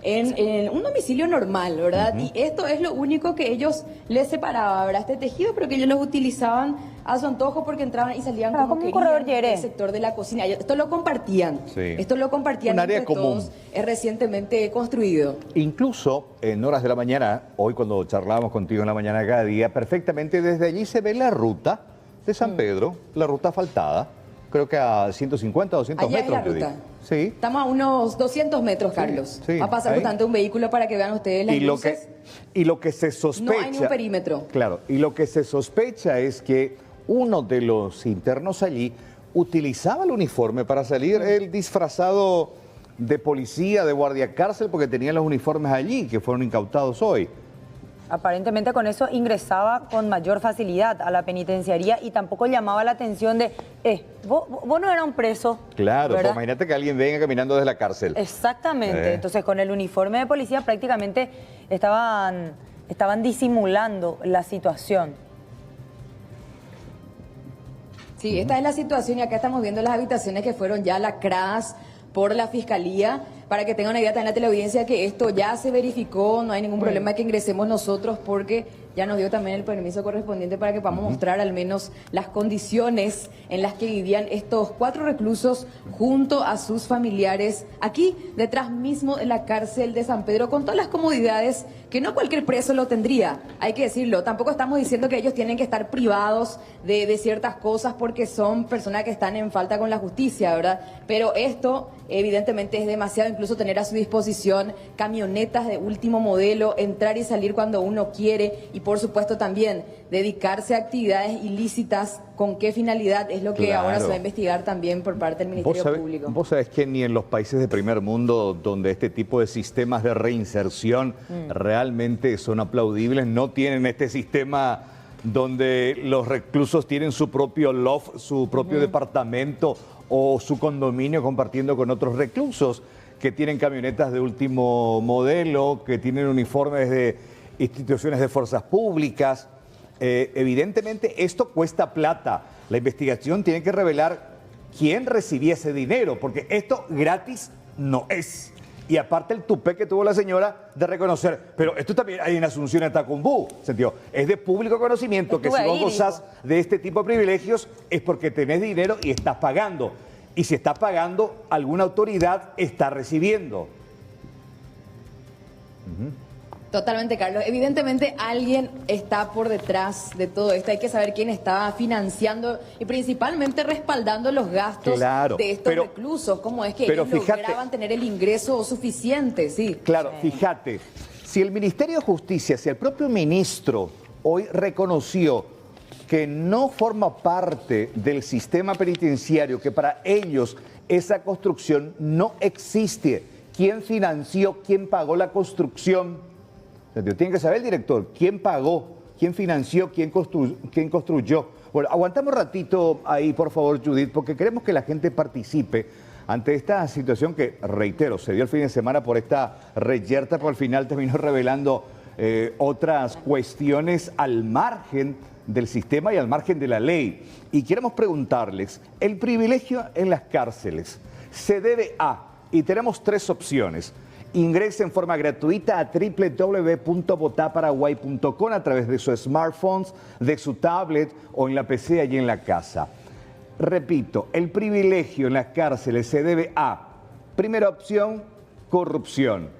[SPEAKER 7] en un domicilio normal, ¿verdad? Y esto es lo único que ellos les separaba, ¿verdad? Este tejido, pero que ellos lo utilizaban a su antojo porque entraban y salían como
[SPEAKER 4] un corredor
[SPEAKER 7] del sector de la cocina. Esto lo compartían. Esto lo compartían
[SPEAKER 3] un área
[SPEAKER 7] entre
[SPEAKER 3] común.
[SPEAKER 7] todos. Es recientemente construido.
[SPEAKER 3] Incluso en horas de la mañana, hoy cuando charlábamos contigo en la mañana cada día, perfectamente desde allí se ve la ruta de San Pedro, la ruta asfaltada, creo que a 150 o 200
[SPEAKER 7] Allá
[SPEAKER 3] metros.
[SPEAKER 7] es la ruta.
[SPEAKER 3] Sí.
[SPEAKER 7] Estamos a unos 200 metros, Carlos.
[SPEAKER 3] Sí,
[SPEAKER 7] Va a pasar justamente un vehículo para que vean ustedes las luces.
[SPEAKER 3] Y lo que se sospecha...
[SPEAKER 7] No hay ni un perímetro.
[SPEAKER 3] Claro, y lo que se sospecha es que uno de los internos allí utilizaba el uniforme para salir, él disfrazado de policía, de guardia cárcel, porque tenía los uniformes allí, que fueron incautados hoy.
[SPEAKER 4] Aparentemente con eso ingresaba con mayor facilidad a la penitenciaría y tampoco llamaba la atención de, vos no eras un preso.
[SPEAKER 3] Claro, pues
[SPEAKER 4] ¿verdad?
[SPEAKER 3] imagínate que alguien venga caminando desde la cárcel.
[SPEAKER 4] Exactamente. Entonces con el uniforme de policía prácticamente estaban disimulando la situación.
[SPEAKER 7] Sí, esta es la situación y acá estamos viendo las habitaciones que fueron ya lacradas por la Fiscalía. Para que tengan una idea también la teleaudiencia que esto ya se verificó, no hay ningún problema que ingresemos nosotros porque ya nos dio también el permiso correspondiente para que podamos mostrar al menos las condiciones en las que vivían estos 4 reclusos junto a sus familiares aquí detrás mismo de la cárcel de San Pedro con todas las comodidades que no cualquier preso lo tendría, hay que decirlo. Tampoco estamos diciendo que ellos tienen que estar privados de ciertas cosas porque son personas que están en falta con la justicia, ¿verdad? Pero esto evidentemente es demasiado, incluso tener a su disposición camionetas de último modelo, entrar y salir cuando uno quiere y por supuesto también dedicarse a actividades ilícitas. ¿Con qué finalidad? Es lo que ahora se va a investigar también por parte del Ministerio Público.
[SPEAKER 3] Vos sabés que ni en los países de primer mundo donde este tipo de sistemas de reinserción realmente son aplaudibles, no tienen este sistema donde los reclusos tienen su propio loft, su propio departamento o su condominio compartiendo con otros reclusos que tienen camionetas de último modelo, que tienen uniformes de instituciones de fuerzas públicas. Evidentemente esto cuesta plata. La investigación tiene que revelar quién recibía ese dinero, porque esto gratis no es. Y aparte el tupé que tuvo la señora de reconocer, pero esto también hay en Asunción, en Tacumbú, ¿sentió? Es de público conocimiento que si vos gozás de este tipo de privilegios es porque tenés dinero y estás pagando. Y si estás pagando, alguna autoridad está recibiendo.
[SPEAKER 7] Totalmente, Carlos. Evidentemente alguien está por detrás de todo esto. Hay que saber quién está financiando y principalmente respaldando los gastos de estos reclusos. ¿Cómo es que ellos lograban tener el ingreso suficiente? Sí.
[SPEAKER 3] Claro, fíjate, si el Ministerio de Justicia, si el propio ministro hoy reconoció que no forma parte del sistema penitenciario, que para ellos esa construcción no existe, ¿quién financió, quién pagó la construcción? Tiene que saber el director quién pagó, quién financió, quién construyó. Bueno, aguantamos un ratito ahí, por favor, Judith, porque queremos que la gente participe ante esta situación que, reitero, se dio el fin de semana por esta reyerta, pero al final terminó revelando otras cuestiones al margen del sistema y al margen de la ley. Y queremos preguntarles, el privilegio en las cárceles se debe a, y tenemos tres opciones. Ingrese en forma gratuita a www.votaparaguay.com a través de su smartphone, de su tablet o en la PC allí en la casa. Repito, el privilegio en las cárceles se debe a, primera opción, corrupción,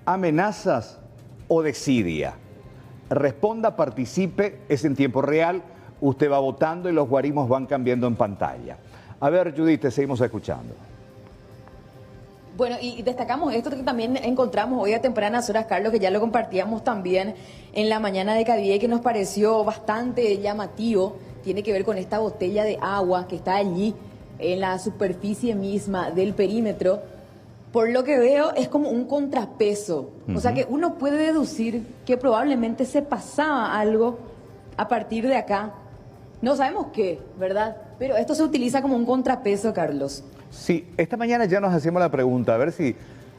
[SPEAKER 3] amenazas o desidia. Responda, participe, es en tiempo real, usted va votando y los guarismos van cambiando en pantalla. A ver, Judith, te seguimos escuchando.
[SPEAKER 7] Bueno, y destacamos esto que también encontramos hoy a tempranas horas, Carlos, que ya lo compartíamos también en la mañana de cada día y que nos pareció bastante llamativo. Tiene que ver con esta botella de agua que está allí en la superficie misma del perímetro. Por lo que veo es como un contrapeso. O sea que uno puede deducir que probablemente se pasaba algo a partir de acá. No sabemos qué, ¿verdad? Pero esto se utiliza como un contrapeso, Carlos.
[SPEAKER 3] Sí, esta mañana ya nos hacíamos la pregunta, a ver si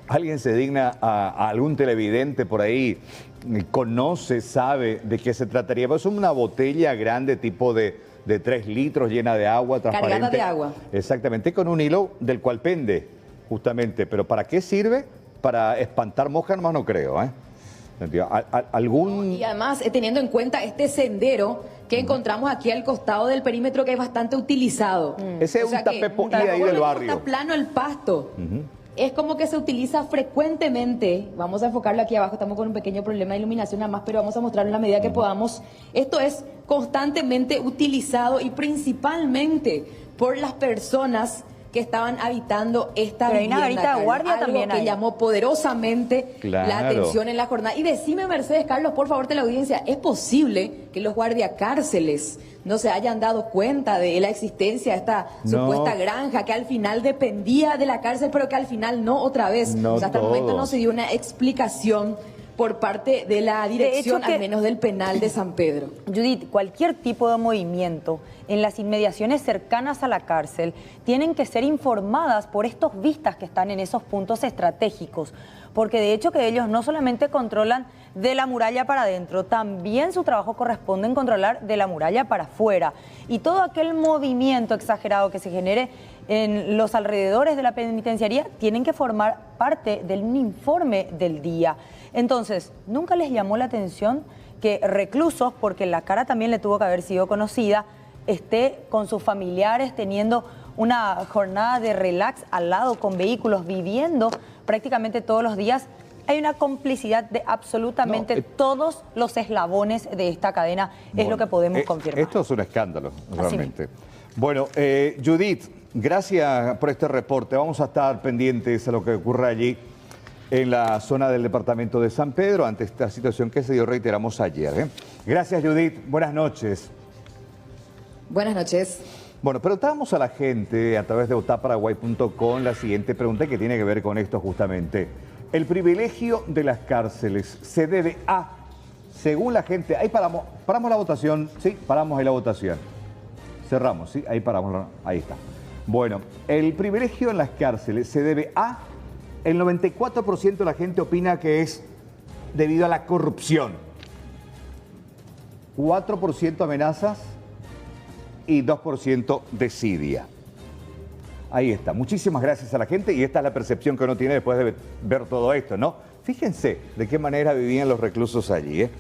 [SPEAKER 3] alguien se digna, a algún televidente por ahí, conoce, sabe de qué se trataría. Pues es una botella grande, tipo de 3 litros, llena de agua, transparente.
[SPEAKER 7] Cargada de agua.
[SPEAKER 3] Exactamente, con un hilo del cual pende, justamente. Pero ¿para qué sirve? Para espantar moscas, nomás no creo, ¿eh?
[SPEAKER 7] Y además, teniendo en cuenta este sendero que encontramos aquí al costado del perímetro, que es bastante utilizado.
[SPEAKER 3] Ese es un tapepo ahí del barrio.
[SPEAKER 7] Está plano el pasto. Es como que se utiliza frecuentemente. Vamos a enfocarlo aquí abajo, estamos con un pequeño problema de iluminación nada más, pero vamos a mostrarlo en la medida que podamos. Esto es constantemente utilizado y principalmente por las personas que estaban habitando esta vivienda.
[SPEAKER 4] Hay una garita de guardia también
[SPEAKER 7] que llamó poderosamente la atención en la jornada. Y decime, Mercedes, Carlos, por favor, de la audiencia, ¿es posible que los guardiacárceles no se hayan dado cuenta de la existencia de esta supuesta granja que al final dependía de la cárcel, pero que al final no otra vez? O sea, hasta el momento no se dio una explicación por parte de la dirección, al menos del penal de San Pedro.
[SPEAKER 4] Judith, cualquier tipo de movimiento en las inmediaciones cercanas a la cárcel tienen que ser informadas por estos vistas que están en esos puntos estratégicos, porque de hecho que ellos no solamente controlan de la muralla para adentro, también su trabajo corresponde en controlar de la muralla para afuera. Y todo aquel movimiento exagerado que se genere en los alrededores de la penitenciaría tienen que formar parte del informe del día. Entonces, ¿nunca les llamó la atención que reclusos, porque la cara también le tuvo que haber sido conocida, esté con sus familiares teniendo una jornada de relax al lado con vehículos, viviendo prácticamente todos los días? Hay una complicidad de absolutamente todos los eslabones de esta cadena, es lo que podemos confirmar.
[SPEAKER 3] Esto es un escándalo, realmente. Bueno, Judith, gracias por este reporte. Vamos a estar pendientes a lo que ocurra allí en la zona del departamento de San Pedro ante esta situación que se dio, reiteramos, ayer, ¿eh? Gracias, Judith. Buenas noches.
[SPEAKER 7] Buenas noches.
[SPEAKER 3] Bueno, preguntábamos a la gente a través de votaparaguay.com la siguiente pregunta que tiene que ver con esto justamente. El privilegio de las cárceles se debe a, según la gente, ahí paramos la votación, ¿sí? Paramos ahí la votación. Cerramos, ¿sí? Ahí paramos, ahí está. Bueno, el privilegio en las cárceles se debe a, el 94% de la gente opina que es debido a la corrupción. 4% amenazas y 2% desidia. Ahí está. Muchísimas gracias a la gente y esta es la percepción que uno tiene después de ver todo esto, ¿no? Fíjense de qué manera vivían los reclusos allí, ¿eh?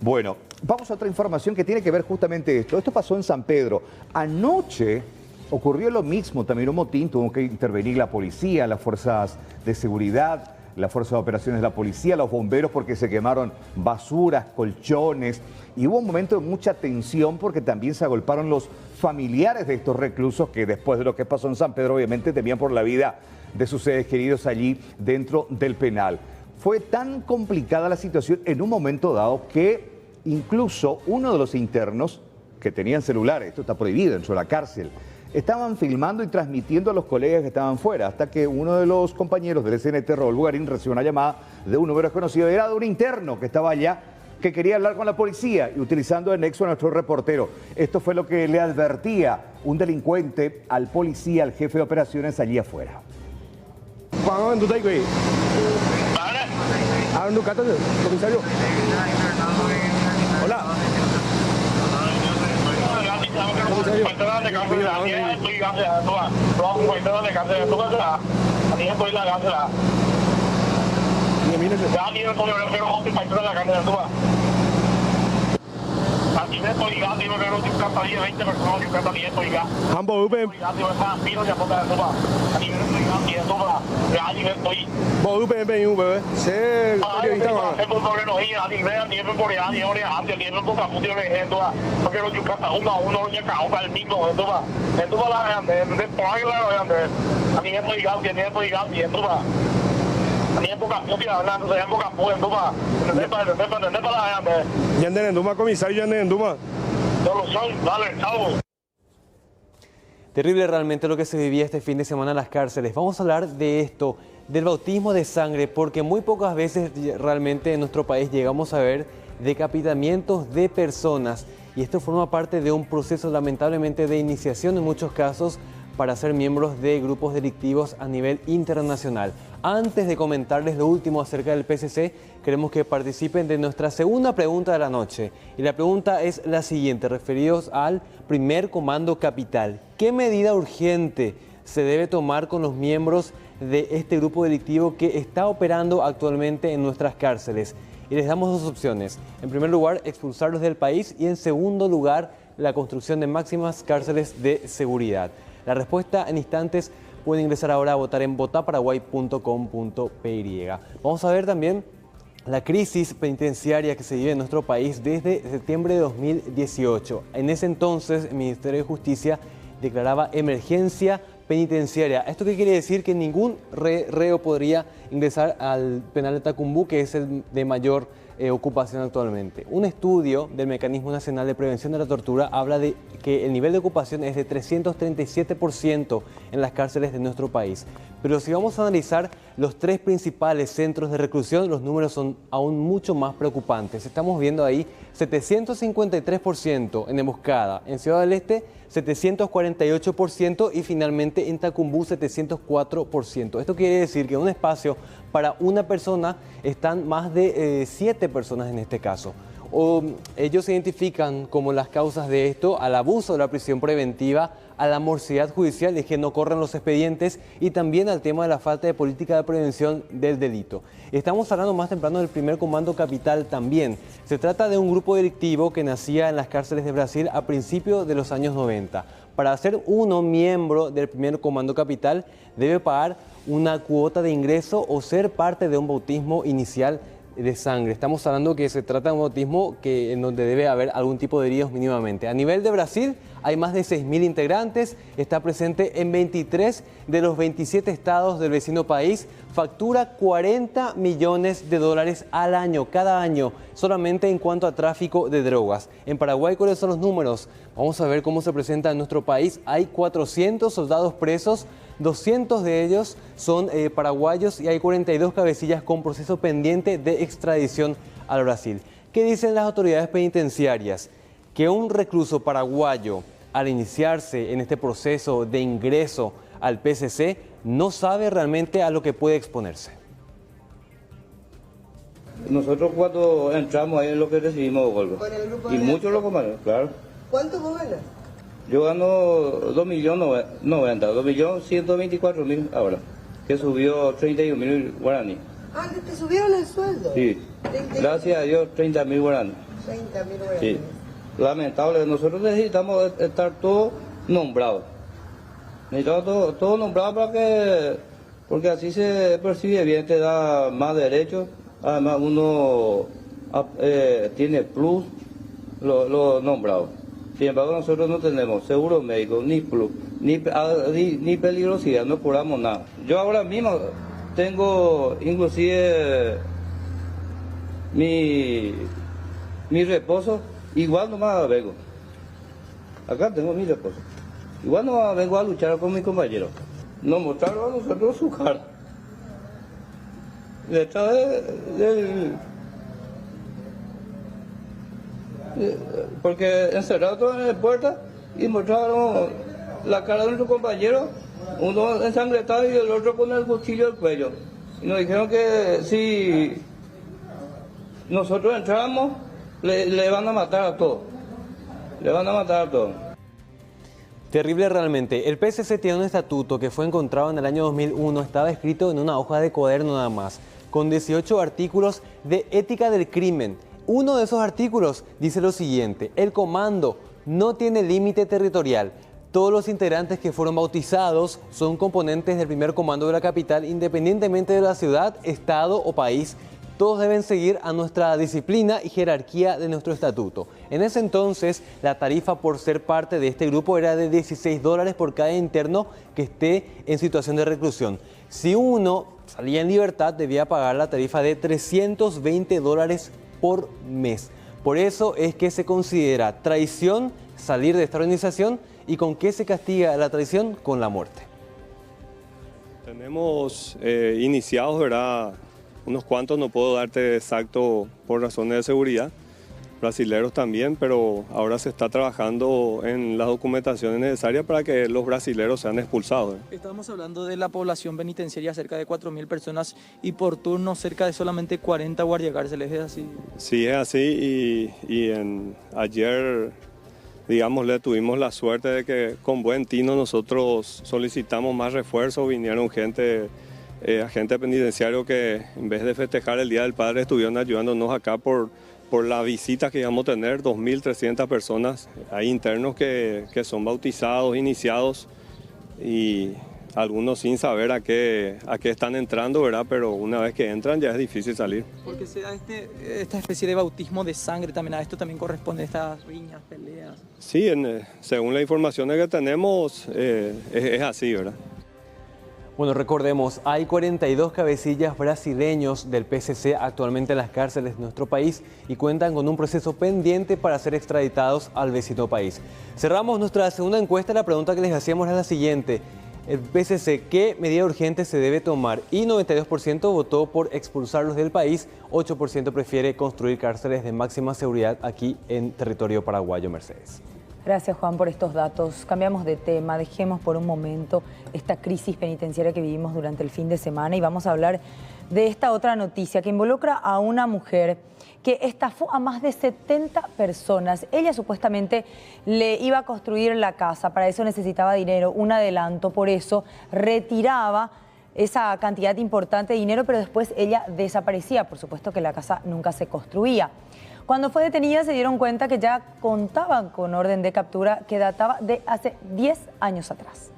[SPEAKER 3] Bueno, vamos a otra información que tiene que ver justamente esto. Esto pasó en San Pedro. Anoche ocurrió lo mismo, también un motín, tuvo que intervenir la policía, las fuerzas de seguridad, las fuerzas de operaciones de la policía, los bomberos, porque se quemaron basuras, colchones, y hubo un momento de mucha tensión porque también se agolparon los familiares de estos reclusos que después de lo que pasó en San Pedro obviamente temían por la vida de sus seres queridos allí dentro del penal. Fue tan complicada la situación en un momento dado que incluso uno de los internos que tenían celulares, esto está prohibido dentro de la cárcel, estaban filmando y transmitiendo a los colegas que estaban fuera, hasta que uno de los compañeros del SNT, Rodolfo Garín, recibió una llamada de un número desconocido, era de un interno que estaba allá que quería hablar con la policía y utilizando de nexo a nuestro reportero. Esto fue lo que le advertía un delincuente al policía, al jefe de operaciones allí afuera.
[SPEAKER 14] Hola.
[SPEAKER 15] Terrible realmente lo que se vivía este fin de semana en las cárceles. Vamos a hablar de esto, del bautismo de sangre, porque muy pocas veces realmente en nuestro país llegamos a ver decapitamientos de personas. Y esto forma parte de un proceso lamentablemente de iniciación en muchos casos para ser miembros de grupos delictivos a nivel internacional. Antes de comentarles lo último acerca del PCC, queremos que participen de nuestra segunda pregunta de la noche. Y la pregunta es la siguiente, referidos al primer comando capital. ¿Qué medida urgente se debe tomar con los miembros de este grupo delictivo que está operando actualmente en nuestras cárceles? Y les damos dos opciones. En primer lugar, expulsarlos del país y en segundo lugar, la construcción de máximas cárceles de seguridad. La respuesta en instantes. Pueden ingresar ahora a votar en votaparaguay.com.py. Vamos a ver también la crisis penitenciaria que se vive en nuestro país desde septiembre de 2018. En ese entonces, el Ministerio de Justicia declaraba emergencia penitenciaria. ¿Esto qué quiere decir? Que ningún reo podría ingresar al penal de Tacumbú, que es el de mayor ocupación actualmente. Un estudio del Mecanismo Nacional de Prevención de la Tortura habla de que el nivel de ocupación es de 337% en las cárceles de nuestro país. Pero si vamos a analizar los tres principales centros de reclusión, los números son aún mucho más preocupantes. Estamos viendo ahí 753% en Emboscada, en Ciudad del Este 748% y finalmente en Tacumbú 704%. Esto quiere decir que en un espacio para una persona están más de 7 personas en este caso. Ellos identifican como las causas de esto al abuso de la prisión preventiva, a la morosidad judicial, es que no corren los expedientes, y también al tema de la falta de política de prevención del delito. Estamos hablando más temprano del primer comando capital también. Se trata de un grupo delictivo que nacía en las cárceles de Brasil a principios de los años 90. Para ser uno miembro del primer comando capital debe pagar una cuota de ingreso o ser parte de un bautismo inicial de sangre. Estamos hablando que se trata de un bautismo en donde debe haber algún tipo de heridos mínimamente. A nivel de Brasil hay más de 6.000 integrantes, está presente en 23 de los 27 estados del vecino país, factura 40 millones de dólares al año, cada año, solamente en cuanto a tráfico de drogas. En Paraguay, ¿cuáles son los números? Vamos a ver cómo se presenta en nuestro país. Hay 400 soldados presos, 200 de ellos son paraguayos y hay 42 cabecillas con proceso pendiente de extradición al Brasil. ¿Qué dicen las autoridades penitenciarias? Que un recluso paraguayo, al iniciarse en este proceso de ingreso al PCC, no sabe realmente a lo que puede exponerse.
[SPEAKER 16] Nosotros cuando entramos ahí es lo que recibimos golpe. Y muchos lo comen, claro.
[SPEAKER 17] ¿Cuánto vos ganas?
[SPEAKER 16] Yo gano 2.124.000 ahora, que subió 31.000 guaraní.
[SPEAKER 17] Ah, ¿te subieron el sueldo?
[SPEAKER 16] Sí, gracias a Dios 30.000 guaraní.
[SPEAKER 17] 30.000 guaraní.
[SPEAKER 16] Sí, lamentable, nosotros necesitamos estar todos nombrados. Necesitamos todo nombrado porque así se percibe bien, te da más derechos, además uno tiene plus lo nombrado. Sin embargo, nosotros no tenemos seguro médico, ni plus, ni peligrosidad, no curamos nada. Yo ahora mismo tengo inclusive mi reposo, igual nomás vengo. Acá tengo mi reposo. Igual nomás vengo a luchar con mis compañeros. Nos mostraron a nosotros su cara. Detrás porque encerrados todos en la puerta y mostraron la cara de nuestro compañero, uno ensangrentado y el otro con el cuchillo al cuello. Y nos dijeron que si nosotros entramos, le van a matar a todos. Le van a matar a todos.
[SPEAKER 15] Terrible realmente. El PSC tiene un estatuto que fue encontrado en el año 2001, estaba escrito en una hoja de cuaderno nada más, con 18 artículos de ética del crimen. Uno de esos artículos dice lo siguiente: el comando no tiene límite territorial. Todos los integrantes que fueron bautizados son componentes del primer comando de la capital, independientemente de la ciudad, estado o país. Todos deben seguir a nuestra disciplina y jerarquía de nuestro estatuto. En ese entonces, la tarifa por ser parte de este grupo era de $16 por cada interno que esté en situación de reclusión. Si uno salía en libertad, debía pagar la tarifa de $320 por mes. Por eso es que se considera traición salir de esta organización. ¿Y con qué se castiga la traición? Con la muerte.
[SPEAKER 18] Tenemos iniciados, ¿verdad? Unos cuantos, no puedo darte exacto por razones de seguridad, brasileros también, pero ahora se está trabajando en las documentaciones necesarias para que los brasileros sean expulsados.
[SPEAKER 19] Estamos hablando de la población penitenciaria, cerca de 4.000 personas, y por turno cerca de solamente 40 guardiacárceles, ¿es así?
[SPEAKER 18] Sí, es así, y ayer, digamos, tuvimos la suerte de que con buen tino nosotros solicitamos más refuerzos, vinieron agentes penitenciarios que en vez de festejar el Día del Padre estuvieron ayudándonos acá por la visita que íbamos a tener, 2.300 personas. Hay internos que son bautizados, iniciados y algunos sin saber a qué están entrando, ¿verdad? Pero una vez que entran ya es difícil salir.
[SPEAKER 19] Porque se da esta especie de bautismo de sangre también, a esto también corresponde estas riñas, peleas.
[SPEAKER 18] Sí, según las informaciones que tenemos es así, ¿verdad?
[SPEAKER 15] Bueno, recordemos, hay 42 cabecillas brasileños del PSC actualmente en las cárceles de nuestro país y cuentan con un proceso pendiente para ser extraditados al vecino país. Cerramos nuestra segunda encuesta. La pregunta que les hacíamos era la siguiente: el PSC, ¿qué medida urgente se debe tomar? Y 92% votó por expulsarlos del país, 8% prefiere construir cárceles de máxima seguridad aquí en territorio paraguayo. Mercedes.
[SPEAKER 4] Gracias, Juan, por estos datos. Cambiamos de tema, dejemos por un momento esta crisis penitenciaria que vivimos durante el fin de semana y vamos a hablar de esta otra noticia que involucra a una mujer que estafó a más de 70 personas. Ella supuestamente le iba a construir la casa, para eso necesitaba dinero, un adelanto, por eso retiraba esa cantidad importante de dinero, pero después ella desaparecía. Por supuesto que la casa nunca se construía. Cuando fue detenida se dieron cuenta que ya contaban con orden de captura que databa de hace 10 años atrás.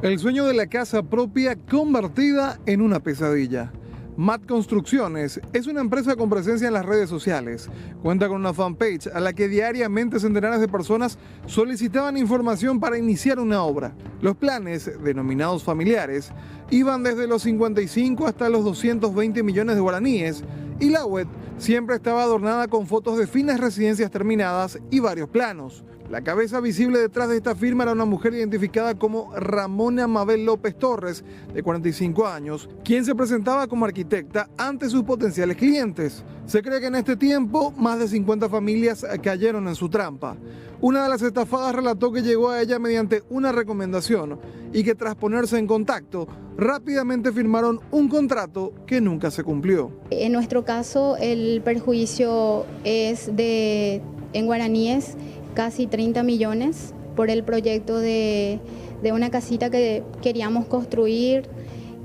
[SPEAKER 20] El sueño de la casa propia convertida en una pesadilla. MAT Construcciones es una empresa con presencia en las redes sociales. Cuenta con una fanpage a la que diariamente centenares de personas solicitaban información para iniciar una obra. Los planes, denominados familiares, iban desde los 55 hasta los 220 millones de guaraníes y la web siempre estaba adornada con fotos de finas residencias terminadas y varios planos. La cabeza visible detrás de esta firma era una mujer identificada como Ramona Mabel López Torres, de 45 años, quien se presentaba como arquitecta ante sus potenciales clientes. Se cree que en este tiempo más de 50 familias cayeron en su trampa. Una de las estafadas relató que llegó a ella mediante una recomendación y que tras ponerse en contacto, rápidamente firmaron un contrato que nunca se cumplió.
[SPEAKER 21] En nuestro caso, el perjuicio es en guaraníes, casi 30 millones por el proyecto de una casita que queríamos construir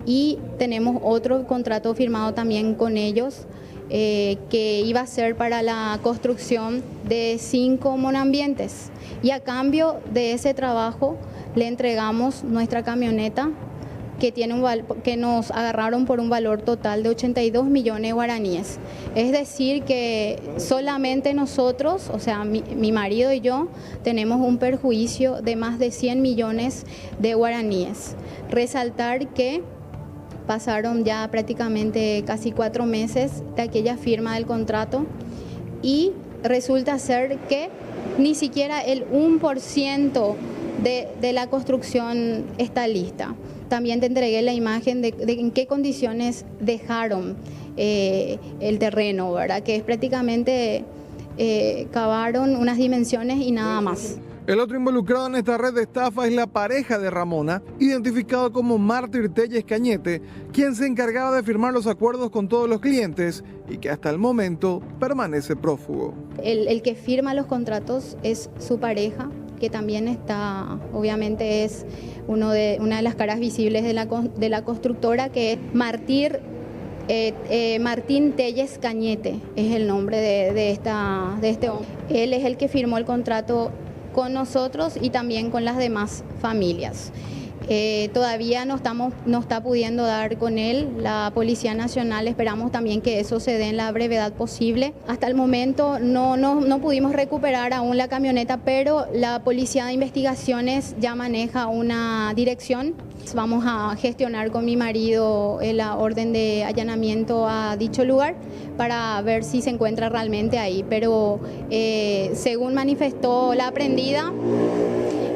[SPEAKER 21] y tenemos otro contrato firmado también con ellos que iba a ser para la construcción de 5 monoambientes y a cambio de ese trabajo le entregamos nuestra camioneta que nos agarraron por un valor total de 82 millones de guaraníes. Es decir que solamente nosotros, o sea, mi marido y yo, tenemos un perjuicio de más de 100 millones de guaraníes. Resaltar que pasaron ya prácticamente casi 4 meses de aquella firma del contrato y resulta ser que ni siquiera el 1% de la construcción está lista. También te entregué la imagen de en qué condiciones dejaron el terreno, ¿verdad? Que es prácticamente cavaron unas dimensiones y nada más.
[SPEAKER 20] El otro involucrado en esta red de estafa es la pareja de Ramona, identificado como Mártir Telles Cañete, quien se encargaba de firmar los acuerdos con todos los clientes y que hasta el momento permanece prófugo.
[SPEAKER 21] El que firma los contratos es su pareja, que también está, obviamente es una de las caras visibles de la constructora, que es Martín Telles Cañete, es el nombre de este hombre. Él es el que firmó el contrato con nosotros y también con las demás familias. Todavía no está pudiendo dar con él la Policía Nacional, esperamos también que eso se dé en la brevedad posible. Hasta el momento no pudimos recuperar aún la camioneta, pero la Policía de Investigaciones ya maneja una dirección. Vamos a gestionar con mi marido la orden de allanamiento a dicho lugar para ver si se encuentra realmente ahí, pero según manifestó la aprendida,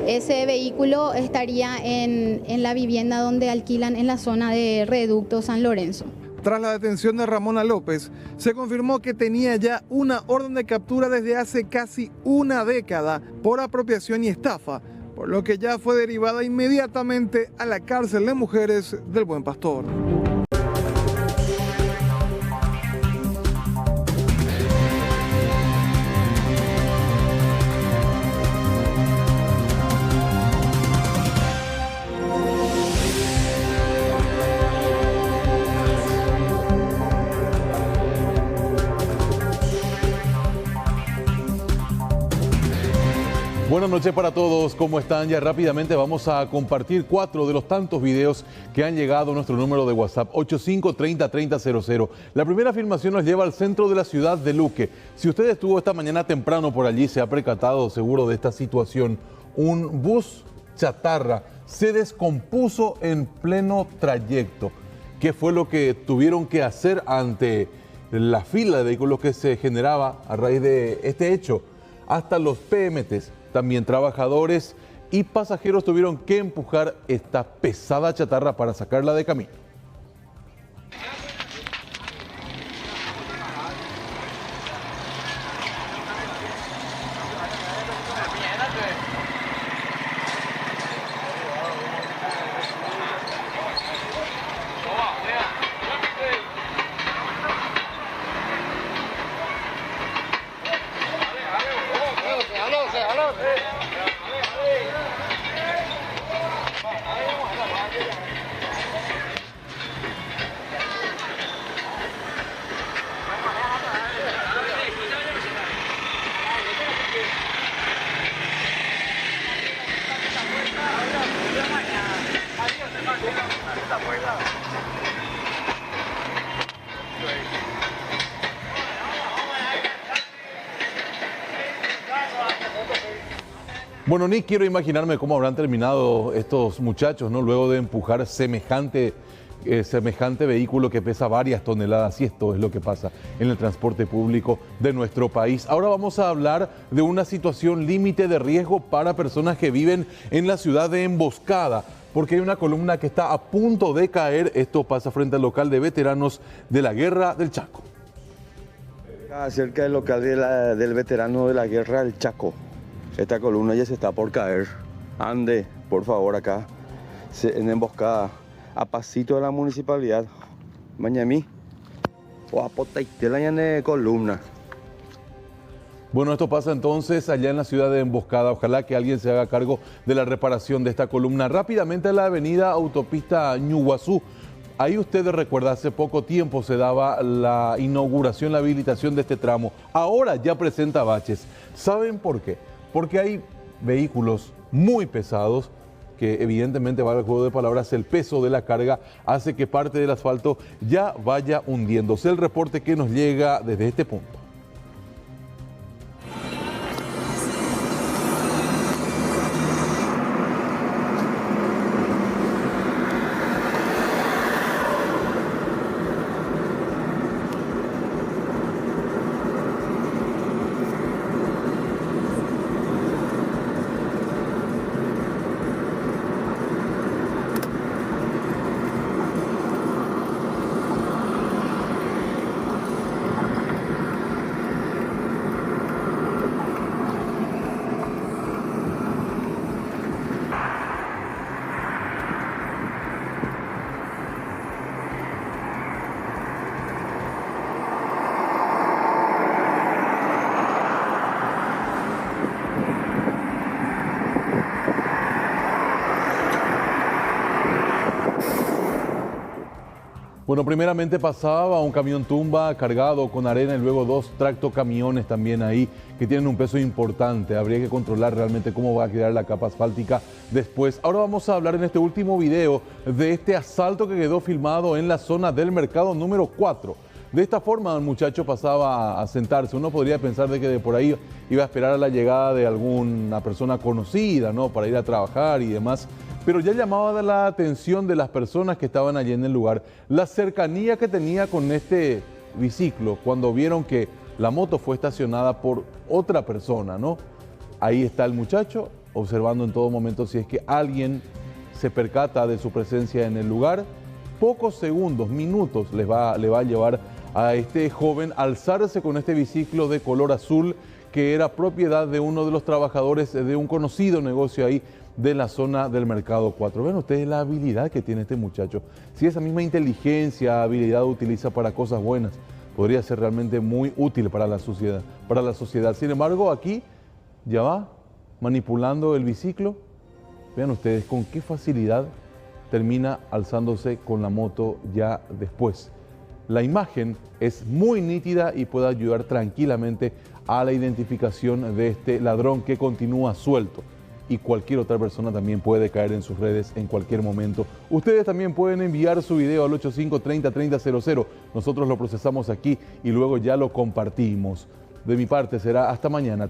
[SPEAKER 21] ese vehículo estaría en la vivienda donde alquilan en la zona de Reducto San Lorenzo.
[SPEAKER 20] Tras la detención de Ramona López, se confirmó que tenía ya una orden de captura desde hace casi una década por apropiación y estafa, por lo que ya fue derivada inmediatamente a la cárcel de mujeres del Buen Pastor.
[SPEAKER 2] Buenas noches para todos, ¿cómo están? Ya rápidamente vamos a compartir 4 de los tantos videos que han llegado a nuestro número de WhatsApp, 8530-3000. La primera filmación nos lleva al centro de la ciudad de Luque. Si usted estuvo esta mañana temprano por allí, se ha percatado seguro de esta situación. Un bus chatarra se descompuso en pleno trayecto. ¿Qué fue lo que tuvieron que hacer ante la fila de vehículos que se generaba a raíz de este hecho? Hasta los PMTs, también trabajadores y pasajeros tuvieron que empujar esta pesada chatarra para sacarla de camino. Bueno, ni quiero imaginarme cómo habrán terminado estos muchachos, ¿no? Luego de empujar semejante vehículo que pesa varias toneladas, y esto es lo que pasa en el transporte público de nuestro país. Ahora vamos a hablar de una situación límite de riesgo para personas que viven en la ciudad de Emboscada, porque hay una columna que está a punto de caer. Esto pasa frente al local de veteranos de la Guerra del Chaco.
[SPEAKER 22] Cerca del local del veterano de la Guerra del Chaco. Esta columna ya se está por caer. Ande, por favor, acá, en Emboscada, a pasito de la municipalidad. Mañamí, o a potaitela de columna.
[SPEAKER 2] Bueno, esto pasa entonces allá en la ciudad de Emboscada. Ojalá que alguien se haga cargo de la reparación de esta columna. Rápidamente a la avenida Autopista Ñuguazú. Ahí usted recuerda, hace poco tiempo se daba la inauguración, la habilitación de este tramo. Ahora ya presenta baches. ¿Saben por qué? Porque hay vehículos muy pesados que evidentemente, va al juego de palabras, el peso de la carga hace que parte del asfalto ya vaya hundiéndose. El reporte que nos llega desde este punto. Bueno, primeramente pasaba un camión tumba cargado con arena y luego 2 tractocamiones también ahí que tienen un peso importante. Habría que controlar realmente cómo va a quedar la capa asfáltica después. Ahora vamos a hablar en este último video de este asalto que quedó filmado en la zona del mercado número 4. De esta forma el muchacho pasaba a sentarse. Uno podría pensar de que de por ahí iba a esperar a la llegada de alguna persona conocida, ¿no? Para ir a trabajar y demás. Pero ya llamaba la atención de las personas que estaban allí en el lugar la cercanía que tenía con este biciclo cuando vieron que la moto fue estacionada por otra persona, ¿no? Ahí está el muchacho observando en todo momento si es que alguien se percata de su presencia en el lugar. Pocos segundos, minutos le va a llevar a este joven alzarse con este biciclo de color azul que era propiedad de uno de los trabajadores de un conocido negocio ahí de la zona del mercado 4. Ven ustedes la habilidad que tiene este muchacho. Si esa misma inteligencia, habilidad utiliza para cosas buenas, podría ser realmente muy útil para la sociedad. Sin embargo, aquí ya va manipulando el biciclo. Vean ustedes con qué facilidad termina alzándose con la moto ya después. La imagen es muy nítida y puede ayudar tranquilamente a la identificación de este ladrón que continúa suelto. Y cualquier otra persona también puede caer en sus redes en cualquier momento. Ustedes también pueden enviar su video al 8530-3000. Nosotros lo procesamos aquí y luego ya lo compartimos. De mi parte será hasta mañana.